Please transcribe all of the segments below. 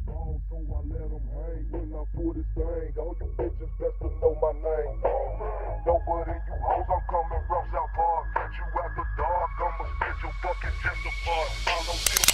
balls, so I let them hang. When I pull this thing, all you bitches best to know my name. Nobody you hoes, I'm coming from South Park. Catch you after dark, I'ma spit your fucking chest apart. Follow you.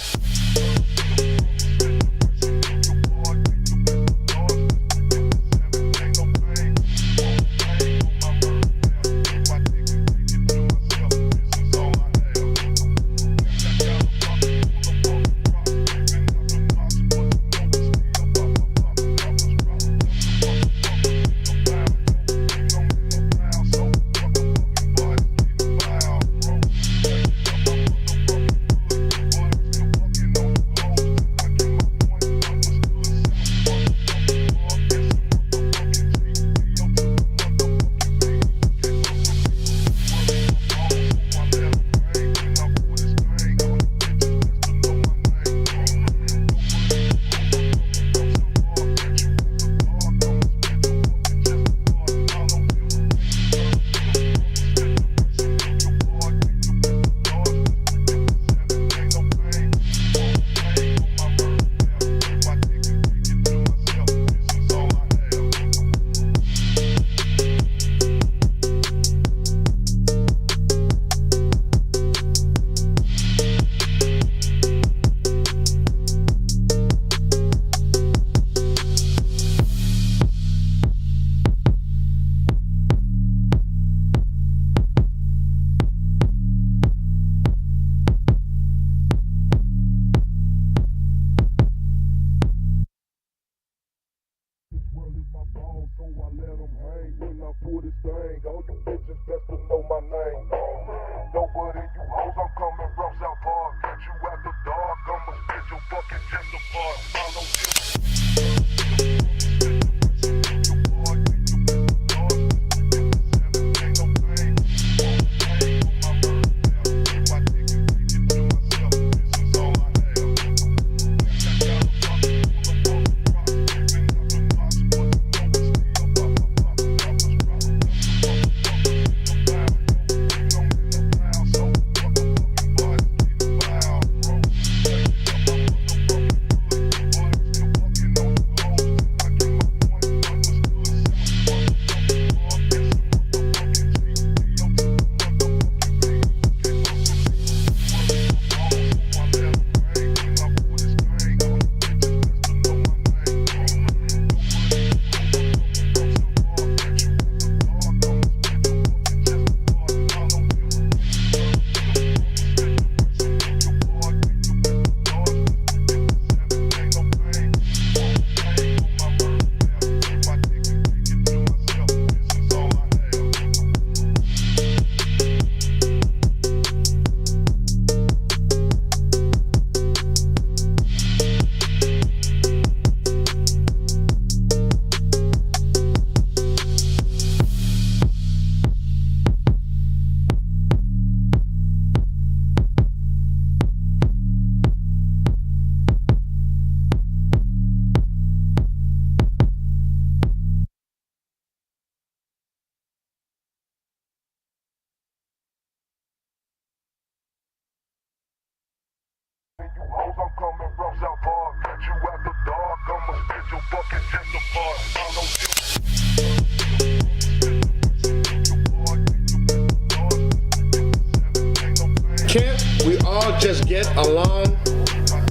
Can't we all just get along?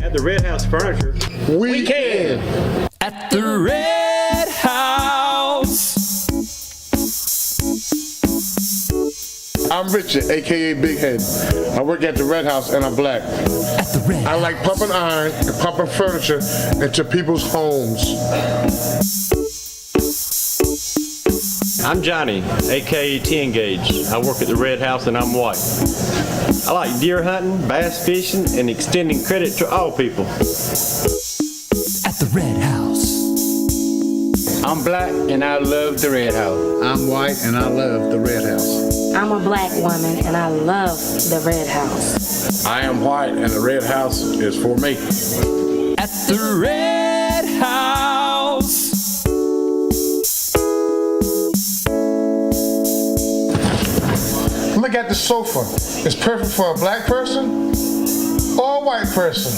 At the Red House Furniture, We can. At the Red House. I'm Richard, aka Big Head. I work at the Red House and I'm black. At the Red I like pumping iron and pumping furniture into people's homes. I'm Johnny, aka T-Engage. I work at the Red House and I'm white. I like deer hunting, bass fishing, and extending credit to all people. At the Red House. I'm black and I love the Red House. I'm white and I love the Red House. I'm a black woman and I love the Red House. I am white and the Red House is for me. At the Red House. Look at the sofa. It's perfect for a black person or a white person.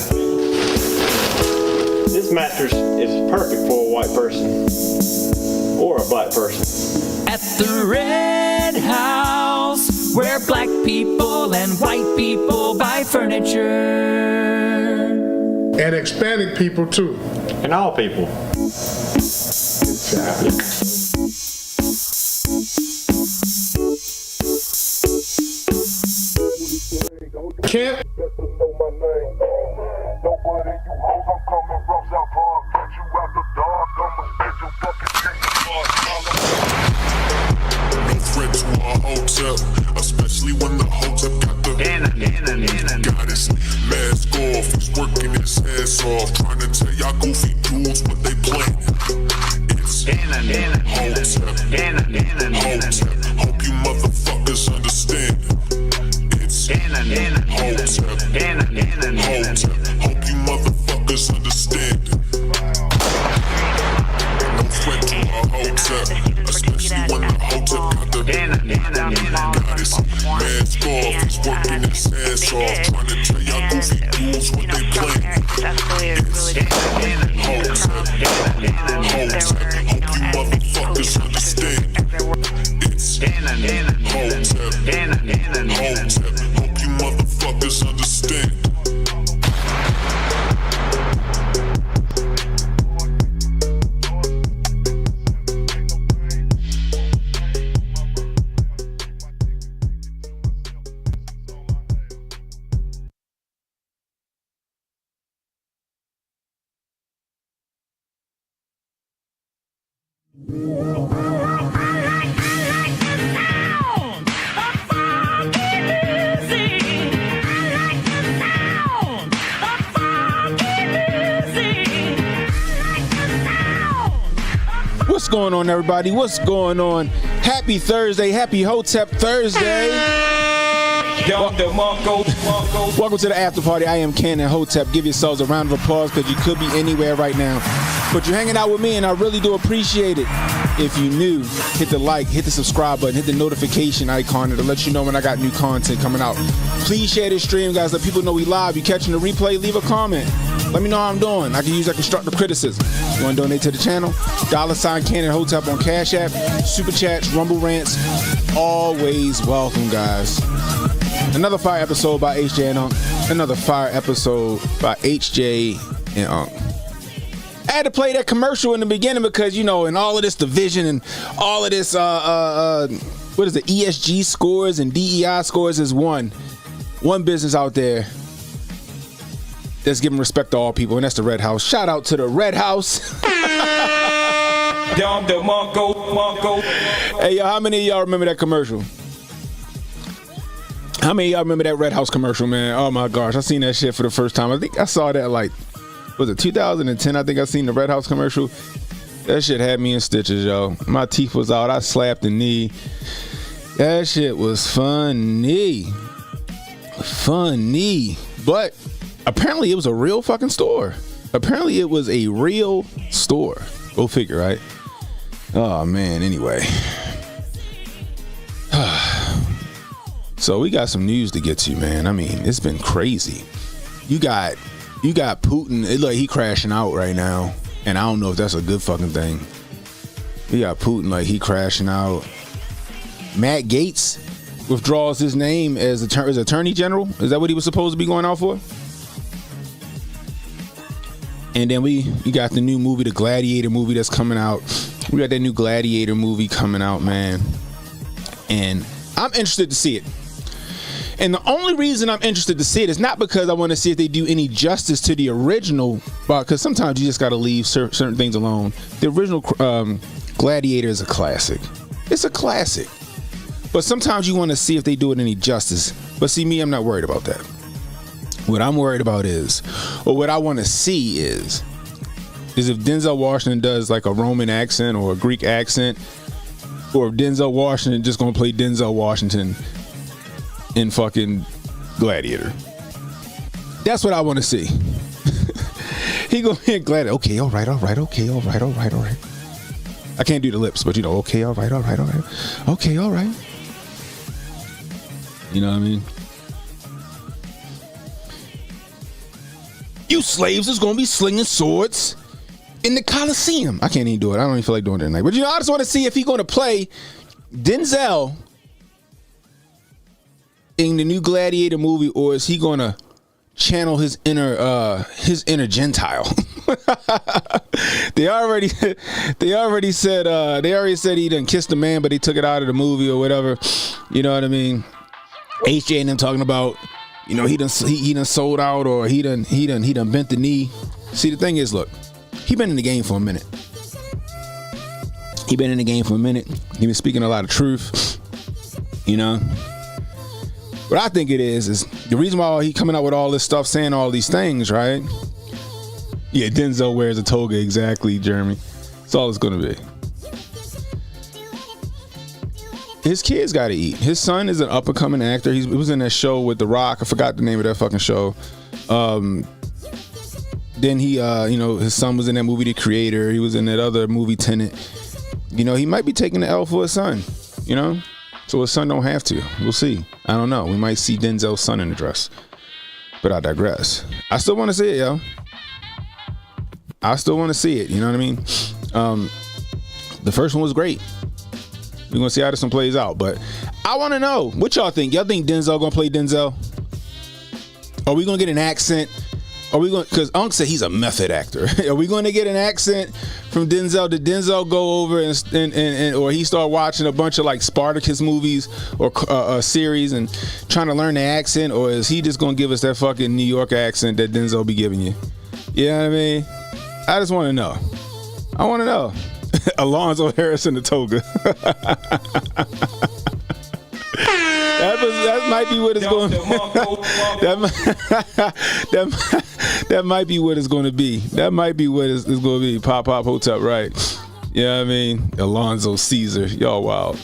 This This mattress is perfect for a white person or a black person. At the Red House, where black people and white people buy furniture. And Hispanic people too. And all people. Camp. Best to know my name. Don't worry, you hoes, I'm coming from South Park. Get you out the dark, I'ma spit your fucking dick apart. No threat to our Hotep, especially when the Hotep got the goddess. Mask off, he's working his ass off, trying to tell y'all goofy dudes what they planning. It's Hotep. Hope you motherfuckers understand. It's Hotep. Hope you motherfuckers understand. No threat to our Hotep, especially when the Hotep got the goddess. Mask off, he's working his ass off, trying to tell y'all goofy dudes what they planning. It's Hotep. Hope you motherfuckers understand. It's Hotep. Hope you motherfuckers understand. What's going on, everybody? What's going on? Happy Thursday. Happy Hotep Thursday. Welcome to the after party. I am Ken and Hotep. Give yourselves a round of applause because you could be anywhere right now. But you're hanging out with me, and I really do appreciate it. If you're new, hit the like, hit the subscribe button, hit the notification icon. It'll let you know when I got new content coming out. Please share this stream, guys. Let people know we live. You catching the replay, leave a comment. Let me know how I'm doing. I can use that constructive criticism. You want to donate to the channel? $sign Ken and Hotep on Cash App, Super Chats, Rumble Rants. Always welcome, guys. Another fire episode by HJ and Unc. Another fire episode by HJ and Unc. I had to play that commercial in the beginning because, you know, in all of this division and all of this, what is it, ESG scores and DEI scores is one business out there that's giving respect to all people, and that's the Red House. Shout out to the Red House. Hey, yo, how many of y'all remember that commercial? How many of y'all remember that Red House commercial, man? Oh, my gosh. I seen that shit for the first time. I think I saw that, like, was it 2010? I think I seen the Red House commercial. That shit had me in stitches, yo. My teeth was out. I slapped the knee. That shit was funny. Funny. But apparently it was a real fucking store. Apparently it was a real store. Go figure, right? Oh, man. Anyway. So we got some news to get to, man. I mean, it's been crazy. You got Putin. It like he crashing out right now, and I don't know if that's a good fucking thing. You got Putin like he crashing out. Matt Gaetz withdraws his name as attorney general. Is that what he was supposed to be going out for? And then we got the new movie, the Gladiator movie that's coming out. We got that new Gladiator movie coming out, man. And I'm interested to see it. And the only reason I'm interested to see it is not because I want to see if they do any justice to the original, because sometimes you just got to leave certain things alone. The original Gladiator is a classic. It's a classic. But sometimes you want to see if they do it any justice. But see, me, I'm not worried about that. What I'm worried about is, or what I want to see is if Denzel Washington does like a Roman accent or a Greek accent, or if Denzel Washington just going to play Denzel Washington in fucking Gladiator. That's what I want to see. He go in Gladiator. Okay, all right. Okay, all right. I can't do the lips, but you know, okay, all right. Okay, all right. You know what I mean? You slaves is gonna be slinging swords in the Coliseum. I can't even do it. I don't even feel like doing it tonight. But I just want to see if he's gonna play Denzel in the new Gladiator movie, or is he gonna channel his inner Gentile? They already said he done kissed a man, but he took it out of the movie or whatever. You know what I mean? HJ and them talking about, he done sold out, or he done bent the knee. See, the thing is, look, he been in the game for a minute. He been speaking a lot of truth. What I think it is the reason why he coming out with all this stuff, saying all these things, right? Yeah, Denzel wears a toga, exactly, Jeremy. That's all it's gonna be. His kids gotta eat. His son is an up and coming actor. He was in that show with The Rock. I forgot the name of that fucking show. Then he, his son was in that movie The Creator. He was in that other movie Tenet. He might be taking the L for his son. So his son don't have to. We'll see. I don't know. We might see Denzel's son in the dress. But I digress. I still want to see it, yo. I still want to see it. You know what I mean? The first one was great. We're going to see how this one plays out. But I want to know, what y'all think? Y'all think Denzel going to play Denzel? Are we going to get an accent? Are we going? Because Unc said he's a method actor. Are we going to get an accent from Denzel? Did Denzel go over and or he start watching a bunch of like Spartacus movies or a series and trying to learn the accent, or is he just going to give us that fucking New York accent that Denzel be giving you? You know what I mean? I just want to know. I want to know. Alonzo Harris in the toga. That might be what it's going. That might be what it's going to be. That might be what it's going to be. Pop Hotep, right? Yeah, I mean, Alonzo Caesar, y'all wild.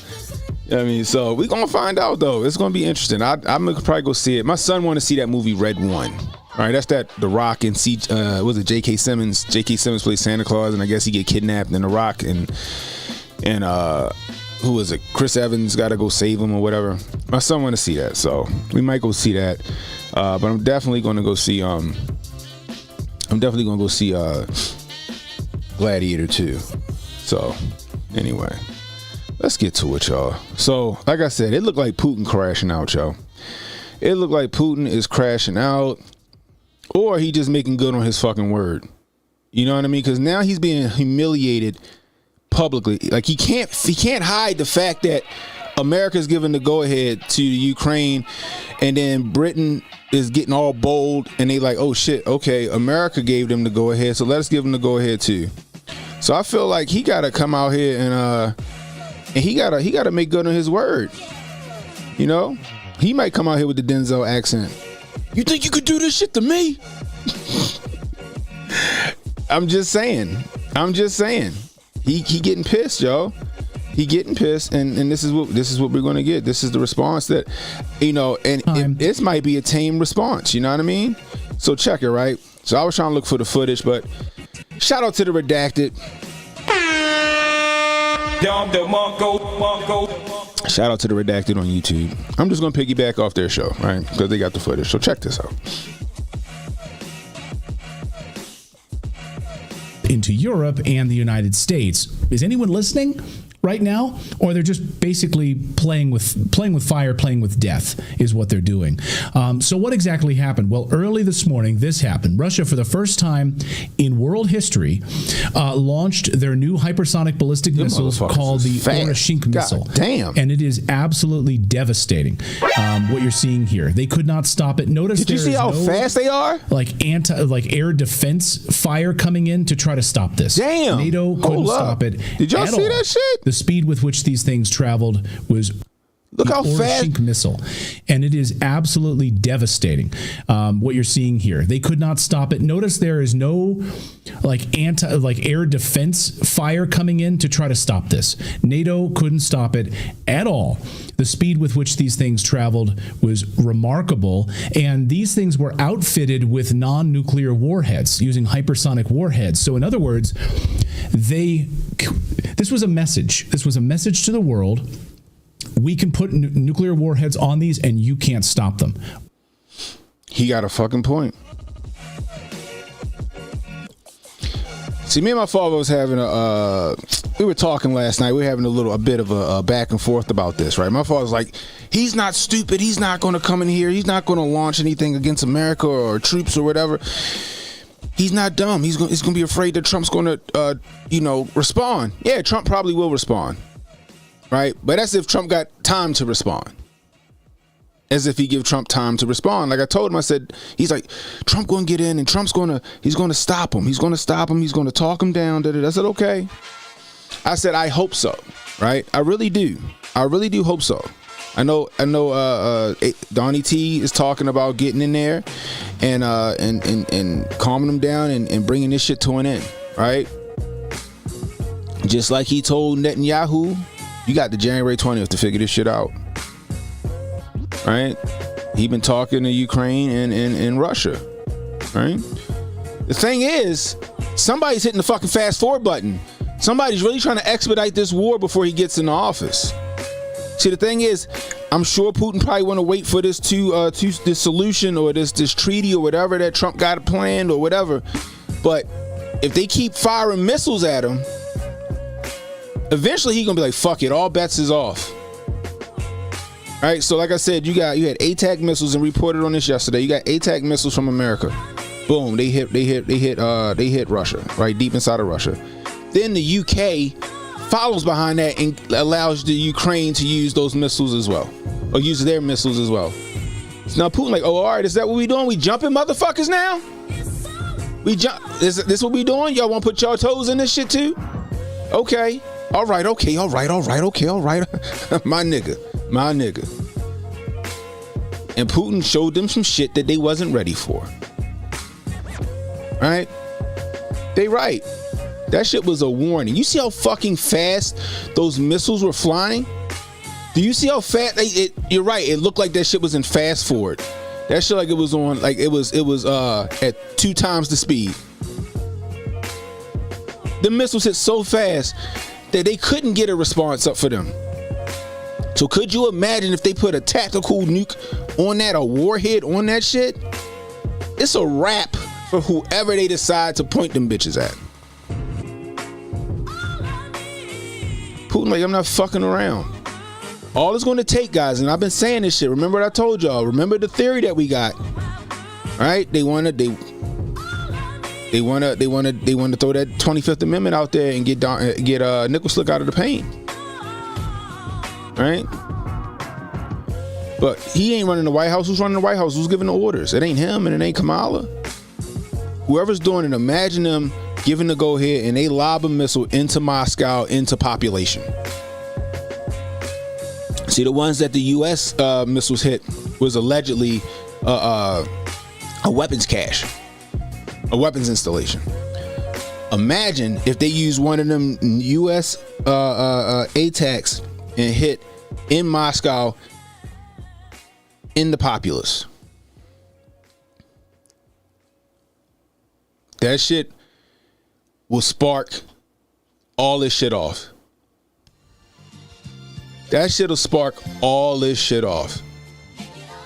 I mean, so we gonna find out though. It's gonna be interesting. I'm gonna probably go see it. My son want to see that movie Red One. All right, that's that The Rock and was it J.K. Simmons? J.K. Simmons plays Santa Claus, and I guess he get kidnapped, and The Rock and who is it? Chris Evans got to go save him or whatever. My son want to see that, so we might go see that. But I'm definitely going to go see. Gladiator 2. So anyway, let's get to it, y'all. So like I said, it looked like Putin crashing out, y'all. It looked like Putin is crashing out, or he just making good on his fucking word. You know what I mean? Because now he's being humiliated publicly. Like he can't hide the fact that America's giving the go ahead to Ukraine, and then Britain is getting all bold and they like, oh shit, okay, America gave them the go ahead, so let's give them the go ahead too. So I feel like he gotta come out here and he gotta make good on his word. He might come out here with the Denzel accent. You think you could do this shit to me? I'm just saying. He getting pissed, yo. He getting pissed, and this is what we're gonna get. This is the response that, and this might be a tame response. You know what I mean? So check it, right? So I was trying to look for the footage, but shout out to the Redacted. Shout out to the Redacted on YouTube. I'm just gonna piggyback off their show, right? Because they got the footage. So check this out. Into Europe and the United States. Is anyone listening right now? Or they're just basically playing with fire, playing with death is what they're doing. So what exactly happened? Well, early this morning, this happened. Russia, for the first time in world history, launched their new hypersonic ballistic missiles called the Porsche missile. Damn. And it is absolutely devastating. What you're seeing here. They could not stop it. Notice Did you see how fast they are? Like air defense fire coming in to try to stop this. Damn. NATO couldn't stop it. Did y'all see that shit? The speed with which these things traveled was Look how fast missile, and it is absolutely devastating. What you're seeing here, they could not stop it. Notice there is no air defense fire coming in to try to stop this. NATO couldn't stop it at all. The speed with which these things traveled was remarkable, and these things were outfitted with non-nuclear warheads, using hypersonic warheads. So in other words, this was a message. This was a message to the world. We can put nuclear warheads on these, and you can't stop them. He got a fucking point. See, me and my father was having we were talking last night. We were having a bit of a back and forth about this, right? My father's like, he's not stupid. He's not going to come in here. He's not going to launch anything against America or troops or whatever. He's not dumb. He's going to be afraid that Trump's going to, respond. Yeah, Trump probably will respond, right? But that's if Trump got time to respond. As if he give Trump time to respond. Like I told him, I said, he's like, Trump going to get in and he's going to stop him. He's going to stop him. He's going to talk him down. I said, okay. I said, I hope so. Right? I really do. I really do hope so. I know. Donnie T is talking about getting in there and calming them down and bringing this shit to an end. Right? Just like he told Netanyahu, you got the January 20th to figure this shit out. Right? He been talking to Ukraine and Russia. Right? The thing is, somebody's hitting the fucking fast forward button. Somebody's really trying to expedite this war before he gets in the office. See, the thing is, I'm sure Putin probably want to wait for this this solution or this treaty or whatever that Trump got planned or whatever. But if they keep firing missiles at him, eventually he's gonna be like, fuck it, all bets is off. All right, so like I said, you had ATAC missiles, and reported on this yesterday. You got ATAC missiles from America. Boom, they hit Russia, right deep inside of Russia. Then the UK follows behind that and allows the Ukraine to use those missiles as well, or use their missiles as well. So now Putin like, oh, all right, is that what we doing? We jumping motherfuckers now? We jump? This what we doing? Y'all want to put y'all toes in this shit too? Okay, all right, okay, all right, my nigga. And Putin showed them some shit that they wasn't ready for. Right? They right. That shit was a warning. You see how fucking fast those missiles were flying? Do you see how fast you're right. It looked like that shit was in fast forward. That shit like it was on, like it was at 2 times the speed. The missiles hit so fast that they couldn't get a response up for them. So could you imagine if they put a tactical nuke on that, a warhead on that shit? It's a wrap for whoever they decide to point them bitches at. Putin like, I'm not fucking around. All it's going to take, guys, and I've been saying this shit. Remember what I told y'all. Remember the theory that we got. All right? They want to throw that 25th Amendment out there and get Nicholas Slick out of the paint. Right? But he ain't running the White House. Who's running the White House? Who's giving the orders? It ain't him and it ain't Kamala. Whoever's doing it, imagine them giving the go ahead and they lob a missile into Moscow, into population. See, the ones that the U.S. Missiles hit was allegedly a weapons cache, a weapons installation. Imagine if they use one of them U.S. ATACs and hit in Moscow in the populace. That shit will spark all this shit off. That shit'll spark all this shit off.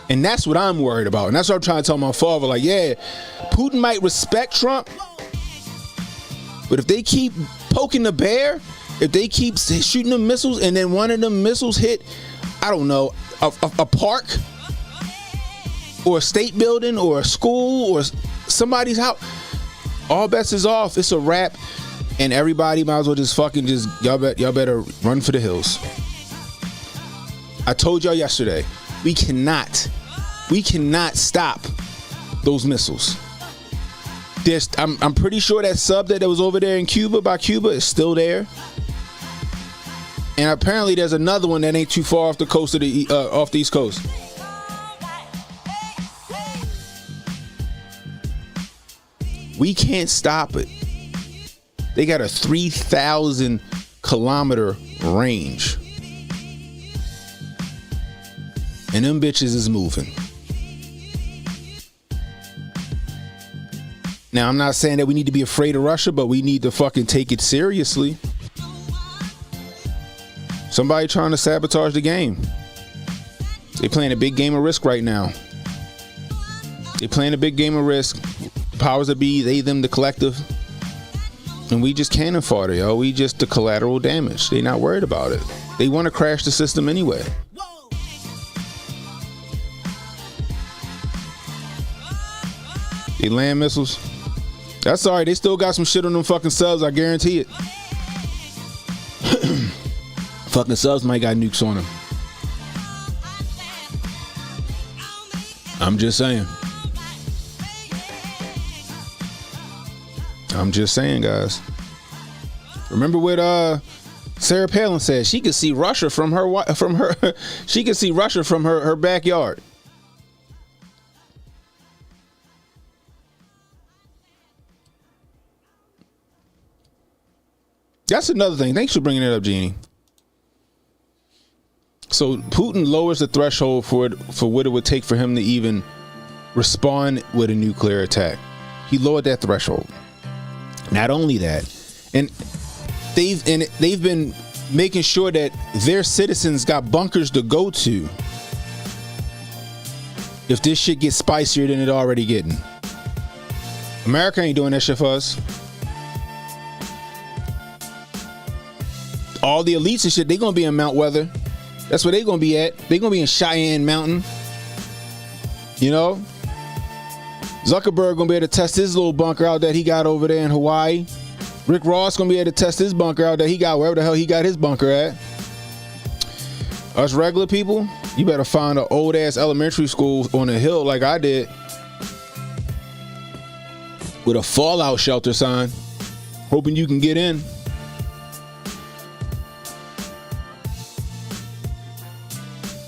And that's what I'm worried about. And that's what I'm trying to tell my father. Like, yeah, Putin might respect Trump, but if they keep poking the bear, if they keep shooting them missiles and then one of them missiles hit, I don't know, a park or a state building or a school or somebody's house, all bets is off. It's a wrap. And everybody might as well y'all better run for the hills. I told y'all yesterday, we cannot stop those missiles. I'm pretty sure that sub that was over there in Cuba is still there. And apparently there's another one that ain't too far off the coast of off the East Coast. We can't stop it. They got a 3,000 kilometer range. And them bitches is moving. Now, I'm not saying that we need to be afraid of Russia, but we need to fucking take it seriously. Somebody trying to sabotage the game. They playing a big game of Risk right now. They playing a big game of Risk. The powers that be, they, them, the collective. And we just cannon fodder, yo. We just the collateral damage. They not worried about it. They want to crash the system anyway. They land missiles. That's all right. They still got some shit on them fucking subs. I guarantee it. Fucking subs might got nukes on them. I'm just saying. I'm just saying, guys. Remember what Sarah Palin said? She could see Russia from her. She could see Russia from her backyard. That's another thing. Thanks for bringing it up, Jeannie. So Putin lowers the threshold for what it would take for him to even respond with a nuclear attack. He lowered that threshold. Not only that, and they've been making sure that their citizens got bunkers to go to if this shit gets spicier than it already getting. America ain't doing that shit for us. All the elites and shit, they gonna be in Mount Weather. That's where they gonna be at. They gonna be in Cheyenne Mountain. You know? Zuckerberg gonna be able to test his little bunker out that he got over there in Hawaii. Rick Ross gonna be able to test his bunker out that he got wherever the hell he got his bunker at. Us regular people, you better find an old ass elementary school on a hill like I did with a fallout shelter sign, hoping you can get in.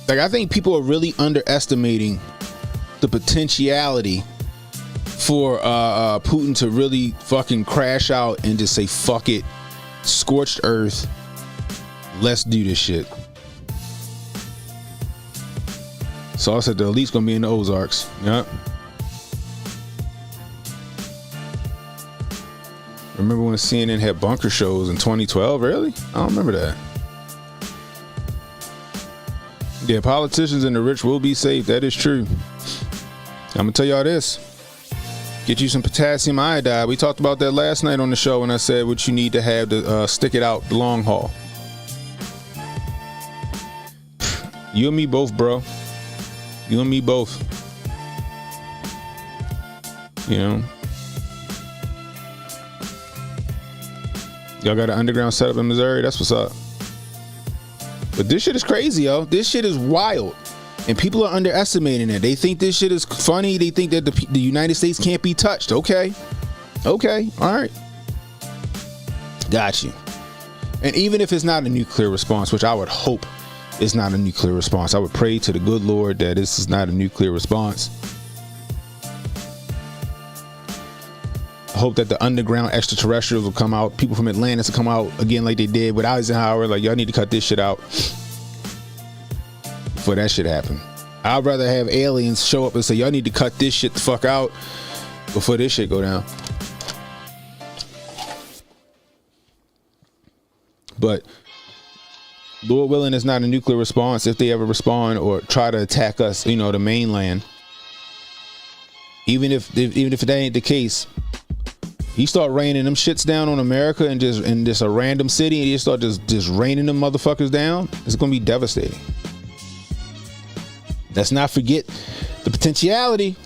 Like, I think people are really underestimating the potentiality for Putin to really fucking crash out and just say, fuck it, scorched earth, let's do this shit. So I said the elite's gonna be in the Ozarks. Yep. Remember when CNN had bunker shows in 2012? Really? I don't remember that. Yeah, politicians and the rich will be safe. That is true. I'm gonna tell y'all this. Get you some potassium iodide. We talked about that last night on the show when I said what you need to have to stick it out the long haul. You and me both, bro. You and me both. You know. Y'all got an underground setup in Missouri? That's what's up. But this shit is crazy, yo. This shit is wild. And people are underestimating it. They think this shit is funny. They think that the United States can't be touched. Okay. Okay. All right. Got you. And even if it's not a nuclear response, which I would hope is not a nuclear response, I would pray to the good Lord that this is not a nuclear response. I hope that the underground extraterrestrials will come out. People from Atlantis will come out again like they did with Eisenhower. Like, y'all need to cut this shit out before that shit happen. I'd rather have aliens show up and say, y'all need to cut this shit the fuck out before this shit go down. But Lord willing, it's not a nuclear response. If they ever respond or try to attack us, you know, the mainland, even if that ain't the case, you start raining them shits down on America and just a random city, and you start just raining them motherfuckers down, it's gonna be devastating. Let's not forget the potentiality.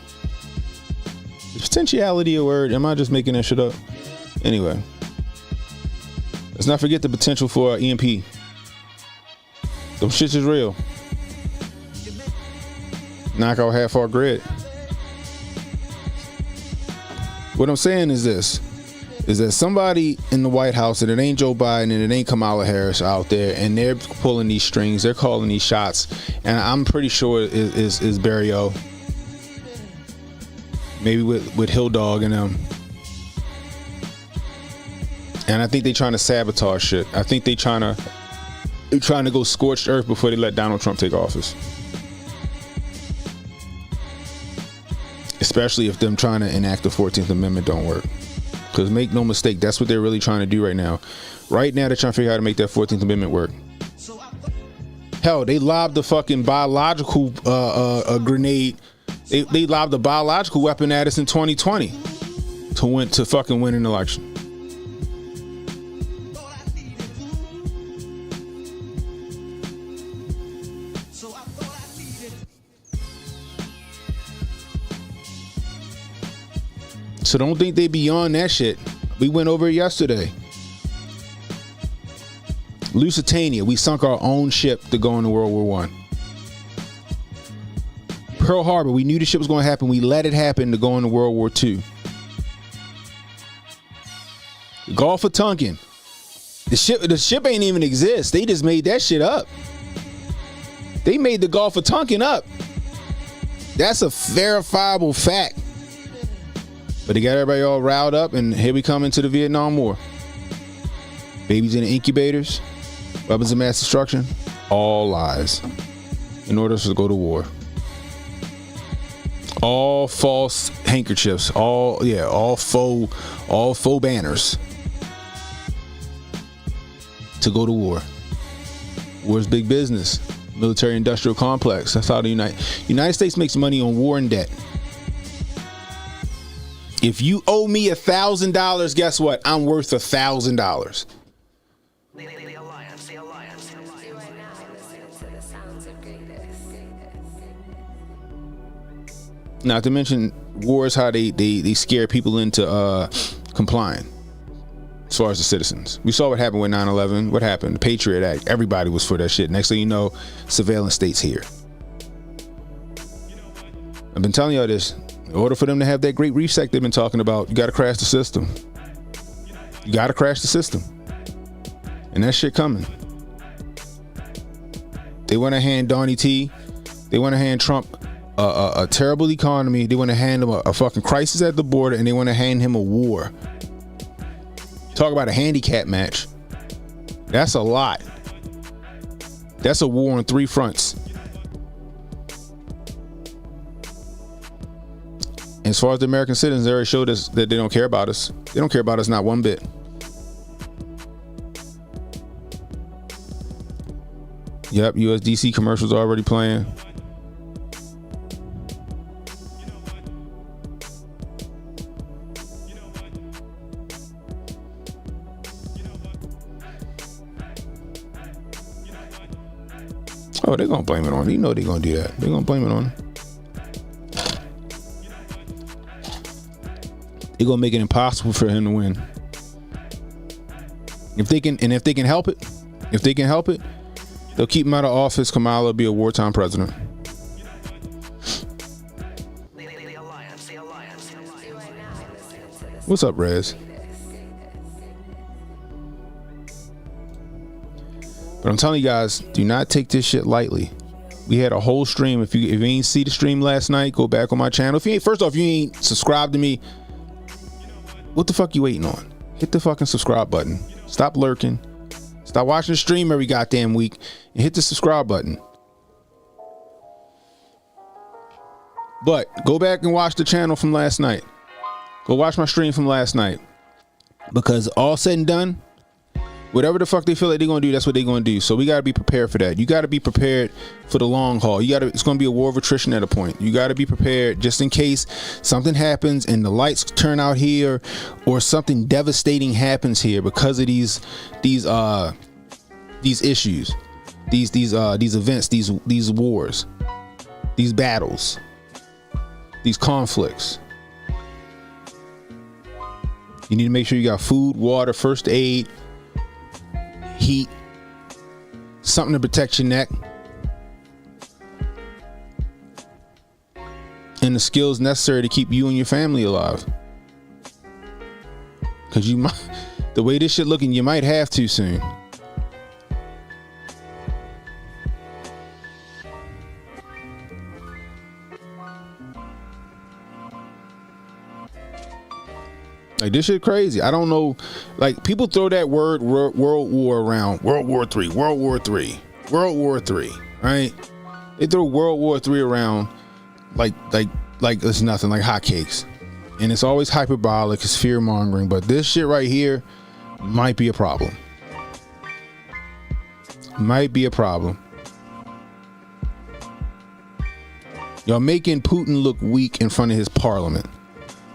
Is potentiality a word? Am I just making that shit up? Anyway, let's not forget the potential for EMP. Them shits is real. Knock out half our grid. What I'm saying is this, is that somebody in the White House, and it ain't Joe Biden and it ain't Kamala Harris out there, and they're pulling these strings, they're calling these shots, and I'm pretty sure it is Barry O. Maybe with Hill Dog and them. And I think they trying to sabotage shit. I think they're trying to go scorched earth before they let Donald Trump take office. Especially if them trying to enact the 14th Amendment don't work. Because make no mistake, that's what they're really trying to do right now. Right now, they're trying to figure out how to make that 14th Amendment work. Hell, they lobbed the fucking biological grenade. They lobbed the biological weapon at us in 2020 to fucking win an election. So don't think they beyond that shit. We went over it yesterday. Lusitania, we sunk our own ship to go into World War I. Pearl Harbor, we knew the shit was going to happen. We let it happen to go into World War II. The Gulf of Tonkin. The ship ain't even exist. They just made that shit up. They made the Gulf of Tonkin up. That's a verifiable fact. But they got everybody all riled up, and here we come into the Vietnam War. Babies in the incubators, weapons of mass destruction, all lies. In order to go to war. All false handkerchiefs, all faux banners to go to war. War's big business. Military industrial complex. That's how the United States makes money on war and debt. If you owe me $1,000, guess what? I'm worth $1,000. Not to mention wars, how they scare people into complying as far as the citizens. We saw what happened with 9/11. What happened? The Patriot Act. Everybody was for that shit. Next thing you know, surveillance states here. I've been telling y'all this. In order for them to have that great reset they've been talking about, you got to crash the system. You got to crash the system. And that shit coming. They want to hand Donnie T. They want to hand Trump a terrible economy. They want to hand him a fucking crisis at the border, and they want to hand him a war. Talk about a handicap match. That's a lot. That's a war on three fronts. As far as the American citizens, they already showed us that they don't care about us. They don't care about us not one bit. Yep, USDC commercials already playing. Oh, they're gonna blame it on. You know they're gonna do that. They're gonna blame it on. They're gonna make it impossible for him to win. If they can help it, they'll keep him out of office. Kamala will be a wartime president. What's up, Rez? But I'm telling you guys, do not take this shit lightly. We had a whole stream. If you ain't see the stream last night, go back on my channel. First off, you ain't subscribed to me, what the fuck you waiting on? Hit the fucking subscribe button. Stop lurking. Stop watching the stream every goddamn week and hit the subscribe button. But go back and watch the channel from last night. Go watch my stream from last night. Because all said and done, whatever the fuck they feel like they're gonna do, that's what they're gonna do. So we gotta be prepared for that. You gotta be prepared for the long haul. It's gonna be a war of attrition at a point. You gotta be prepared just in case something happens and the lights turn out here, or something devastating happens here because of these issues, these events, these wars, these battles, these conflicts. You need to make sure you got food, water, first aid, heat, something to protect your neck, and the skills necessary to keep you and your family alive. Because you might, the way this shit looking, you might have to soon. Like, this shit crazy. I don't know. Like, people throw that word World War around. World War III, World War III, World War III, right? They throw World War III around like it's nothing, like hotcakes. And it's always hyperbolic, it's fear mongering. But this shit right here might be a problem. Might be a problem. Y'all making Putin look weak in front of his parliament.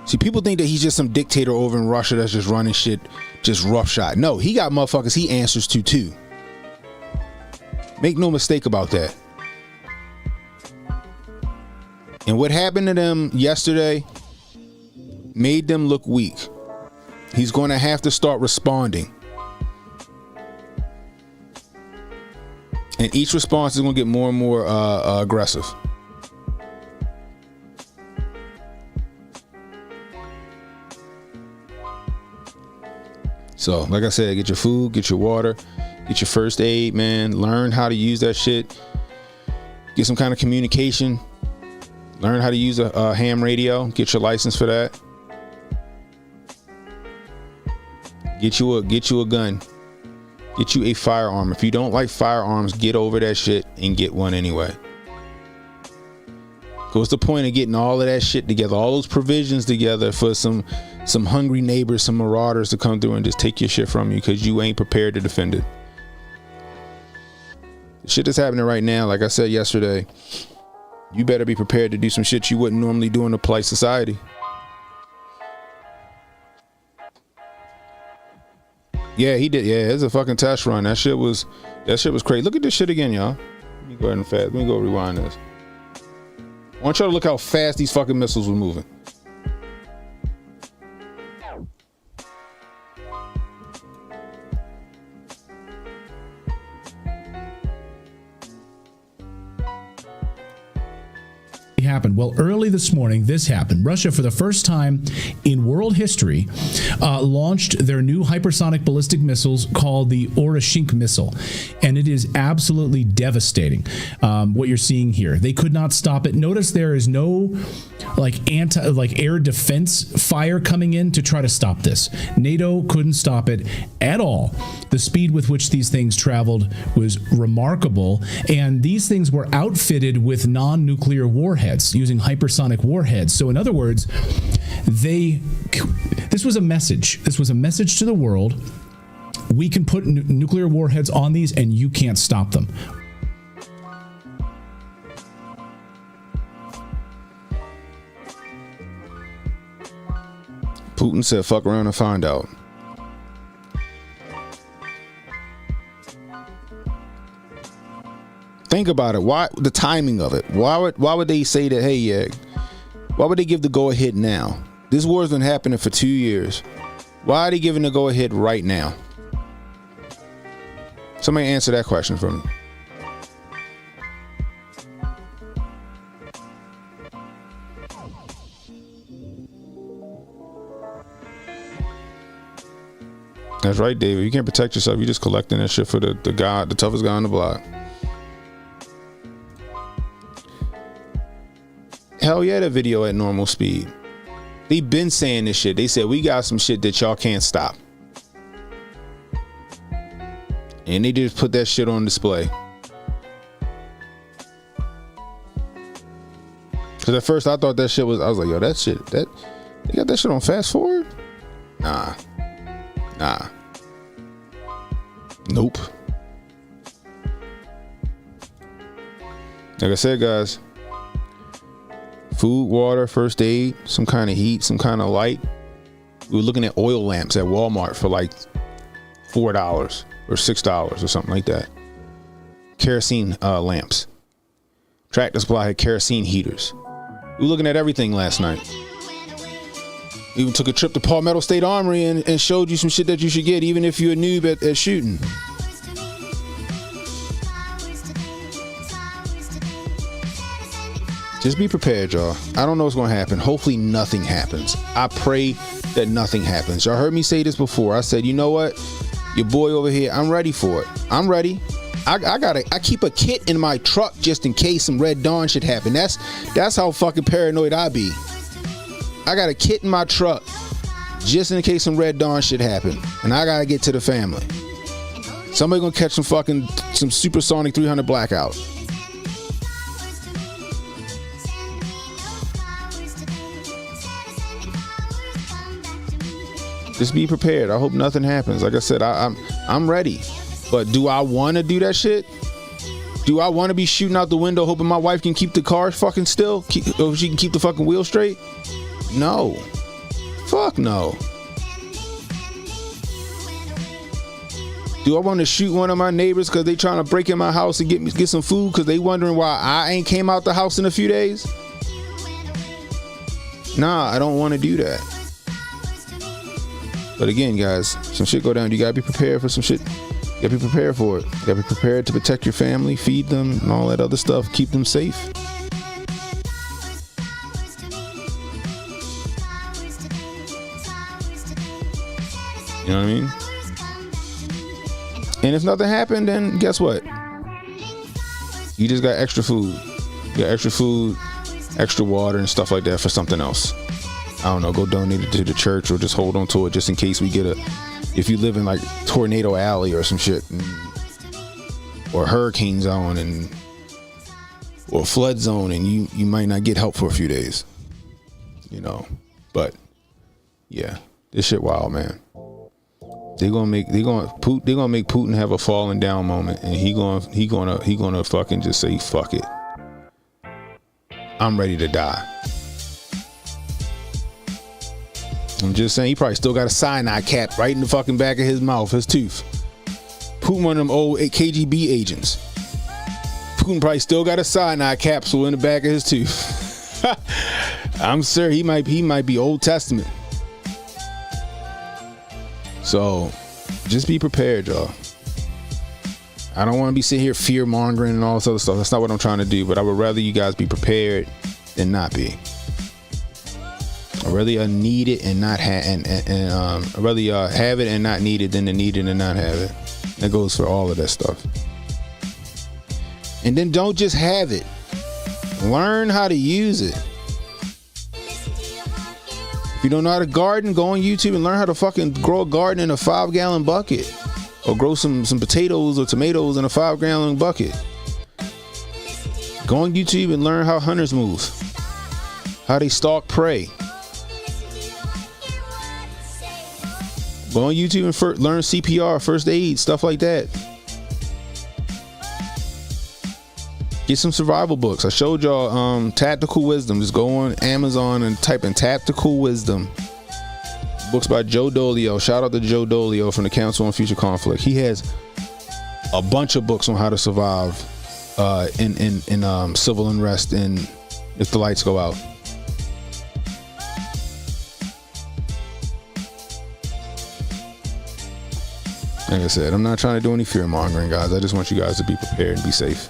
See, people think that he's just some dictator over in Russia that's just running shit, just roughshod. No, he got motherfuckers he answers to too. Make no mistake about that. And what happened to them yesterday, made them look weak. He's going to have to start responding. And each response is going to get more and more aggressive. So, like I said, get your food, get your water, get your first aid, man. Learn how to use that shit. Get some kind of communication. Learn how to use a ham radio. Get your license for that. Get you a gun. Get you a firearm. If you don't like firearms, get over that shit and get one anyway. What's the point of getting all of that shit together, all those provisions together for some hungry neighbors, some marauders to come through and just take your shit from you because you ain't prepared to defend it? The shit that's happening right now, like I said yesterday, you better be prepared to do some shit you wouldn't normally do in a polite society. Yeah, he did. Yeah, it's a fucking test run. That shit was crazy. Look at this shit again, y'all. Let me go ahead and fast. Let me go rewind this. I want y'all to look how fast these fucking missiles were moving. Happened? Well, early this morning, this happened. Russia, for the first time in world history, launched their new hypersonic ballistic missiles called the Oreshink missile, and it is absolutely devastating. What you're seeing here, they could not stop it. Notice there is no air defense fire coming in to try to stop this. NATO couldn't stop it at all. The speed with which these things traveled was remarkable, and these things were outfitted with non-nuclear warheads, using hypersonic warheads. So in other words, this was a message. This was a message to the world. We can put nuclear warheads on these and you can't stop them. Putin said, fuck around and find out. Think about it. Why the timing of it? Why would they say that? Hey, yeah. Why would they give the go ahead now? This war's been happening for 2 years. Why are they giving the go ahead right now? Somebody answer that question for me. That's right, David. You can't protect yourself. You're just collecting that shit for the toughest guy on the block. Hell yeah, that video at normal speed. They been saying this shit. They said we got some shit that y'all can't stop. And they just put that shit on display. Cause at first I thought that shit was, I was like, yo, that shit, they got that shit on fast forward? Nah. Nope. Like I said, guys, food, water, first aid, some kind of heat, some kind of light. We were looking at oil lamps at Walmart for like $4 or $6 or something like that. Kerosene lamps. Tractor Supply had kerosene heaters. We were looking at everything last night. We even took a trip to Palmetto State Armory and showed you some shit that you should get, even if you're a noob at shooting. Just be prepared, y'all. I don't know what's going to happen. Hopefully nothing happens. I pray that nothing happens. Y'all heard me say this before. I said, you know what? Your boy over here, I'm ready for it. I'm ready. I keep a kit in my truck just in case some Red Dawn shit happen. That's how fucking paranoid I be. I got a kit in my truck just in case some Red Dawn shit happen. And I gotta get to the family. Somebody gonna catch some supersonic 300 blackout. Just be prepared. I hope nothing happens. Like I said, I'm ready. But do I want to do that shit? Do I want to be shooting out the window hoping my wife can keep the car fucking still? Or she can keep the fucking wheel straight? No. Fuck no. Do I want to shoot one of my neighbors because they trying to break in my house and get some food because they wondering why I ain't came out the house in a few days? Nah, I don't want to do that. But again, guys, some shit go down. You gotta be prepared for some shit. You gotta be prepared for it. You gotta be prepared to protect your family, feed them, and all that other stuff. Keep them safe. You know what I mean? And if nothing happened, then guess what? You just got extra food. You got extra food, extra water, and stuff like that for something else. I don't know, go donate it to the church or just hold on to it just in case we get if you live in like Tornado Alley or some shit, or hurricane zone or flood zone, and you might not get help for a few days. You know, but yeah, this shit wild, man. They're gonna make Putin have a falling down moment, and he gonna fucking just say fuck it. I'm ready to die. I'm just saying, he probably still got a cyanide cap right in the fucking back of his mouth, his tooth. Putin, one of them old KGB agents. Putin probably still got a cyanide capsule in the back of his tooth. I'm sure he might be Old Testament. So, just be prepared, y'all. I don't want to be sitting here fear mongering and all this other stuff. That's not what I'm trying to do. But I would rather you guys be prepared than not be. I'd rather need it and not have, I'd rather have it and not need it than to need it and not have it. That goes for all of that stuff. And then don't just have it. Learn how to use it. If you don't know how to garden, go on YouTube and learn how to fucking grow a garden in a 5-gallon bucket, or grow some potatoes or tomatoes in a 5-gallon bucket. Go on YouTube and learn how hunters move, how they stalk prey. Go on YouTube and learn CPR, first aid, stuff like that. Get some survival books. I showed y'all Tactical Wisdom. Just go on Amazon and type in Tactical Wisdom. Books by Joe Dolio. Shout out to Joe Dolio from the Council on Future Conflict. He has a bunch of books on how to survive in civil unrest and if the lights go out. Like I said, I'm not trying to do any fear mongering, guys. I just want you guys to be prepared and be safe.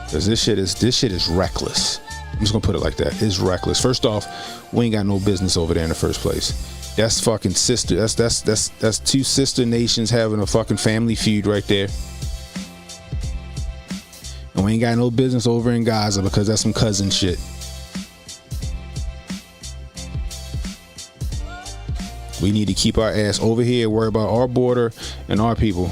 Because this shit is reckless. I'm just gonna put it like that. It's reckless. First off, we ain't got no business over there in the first place. That's fucking sister. That's two sister nations having a fucking family feud right there. And we ain't got no business over in Gaza because that's some cousin shit. We need to keep our ass over here, worry about our border and our people.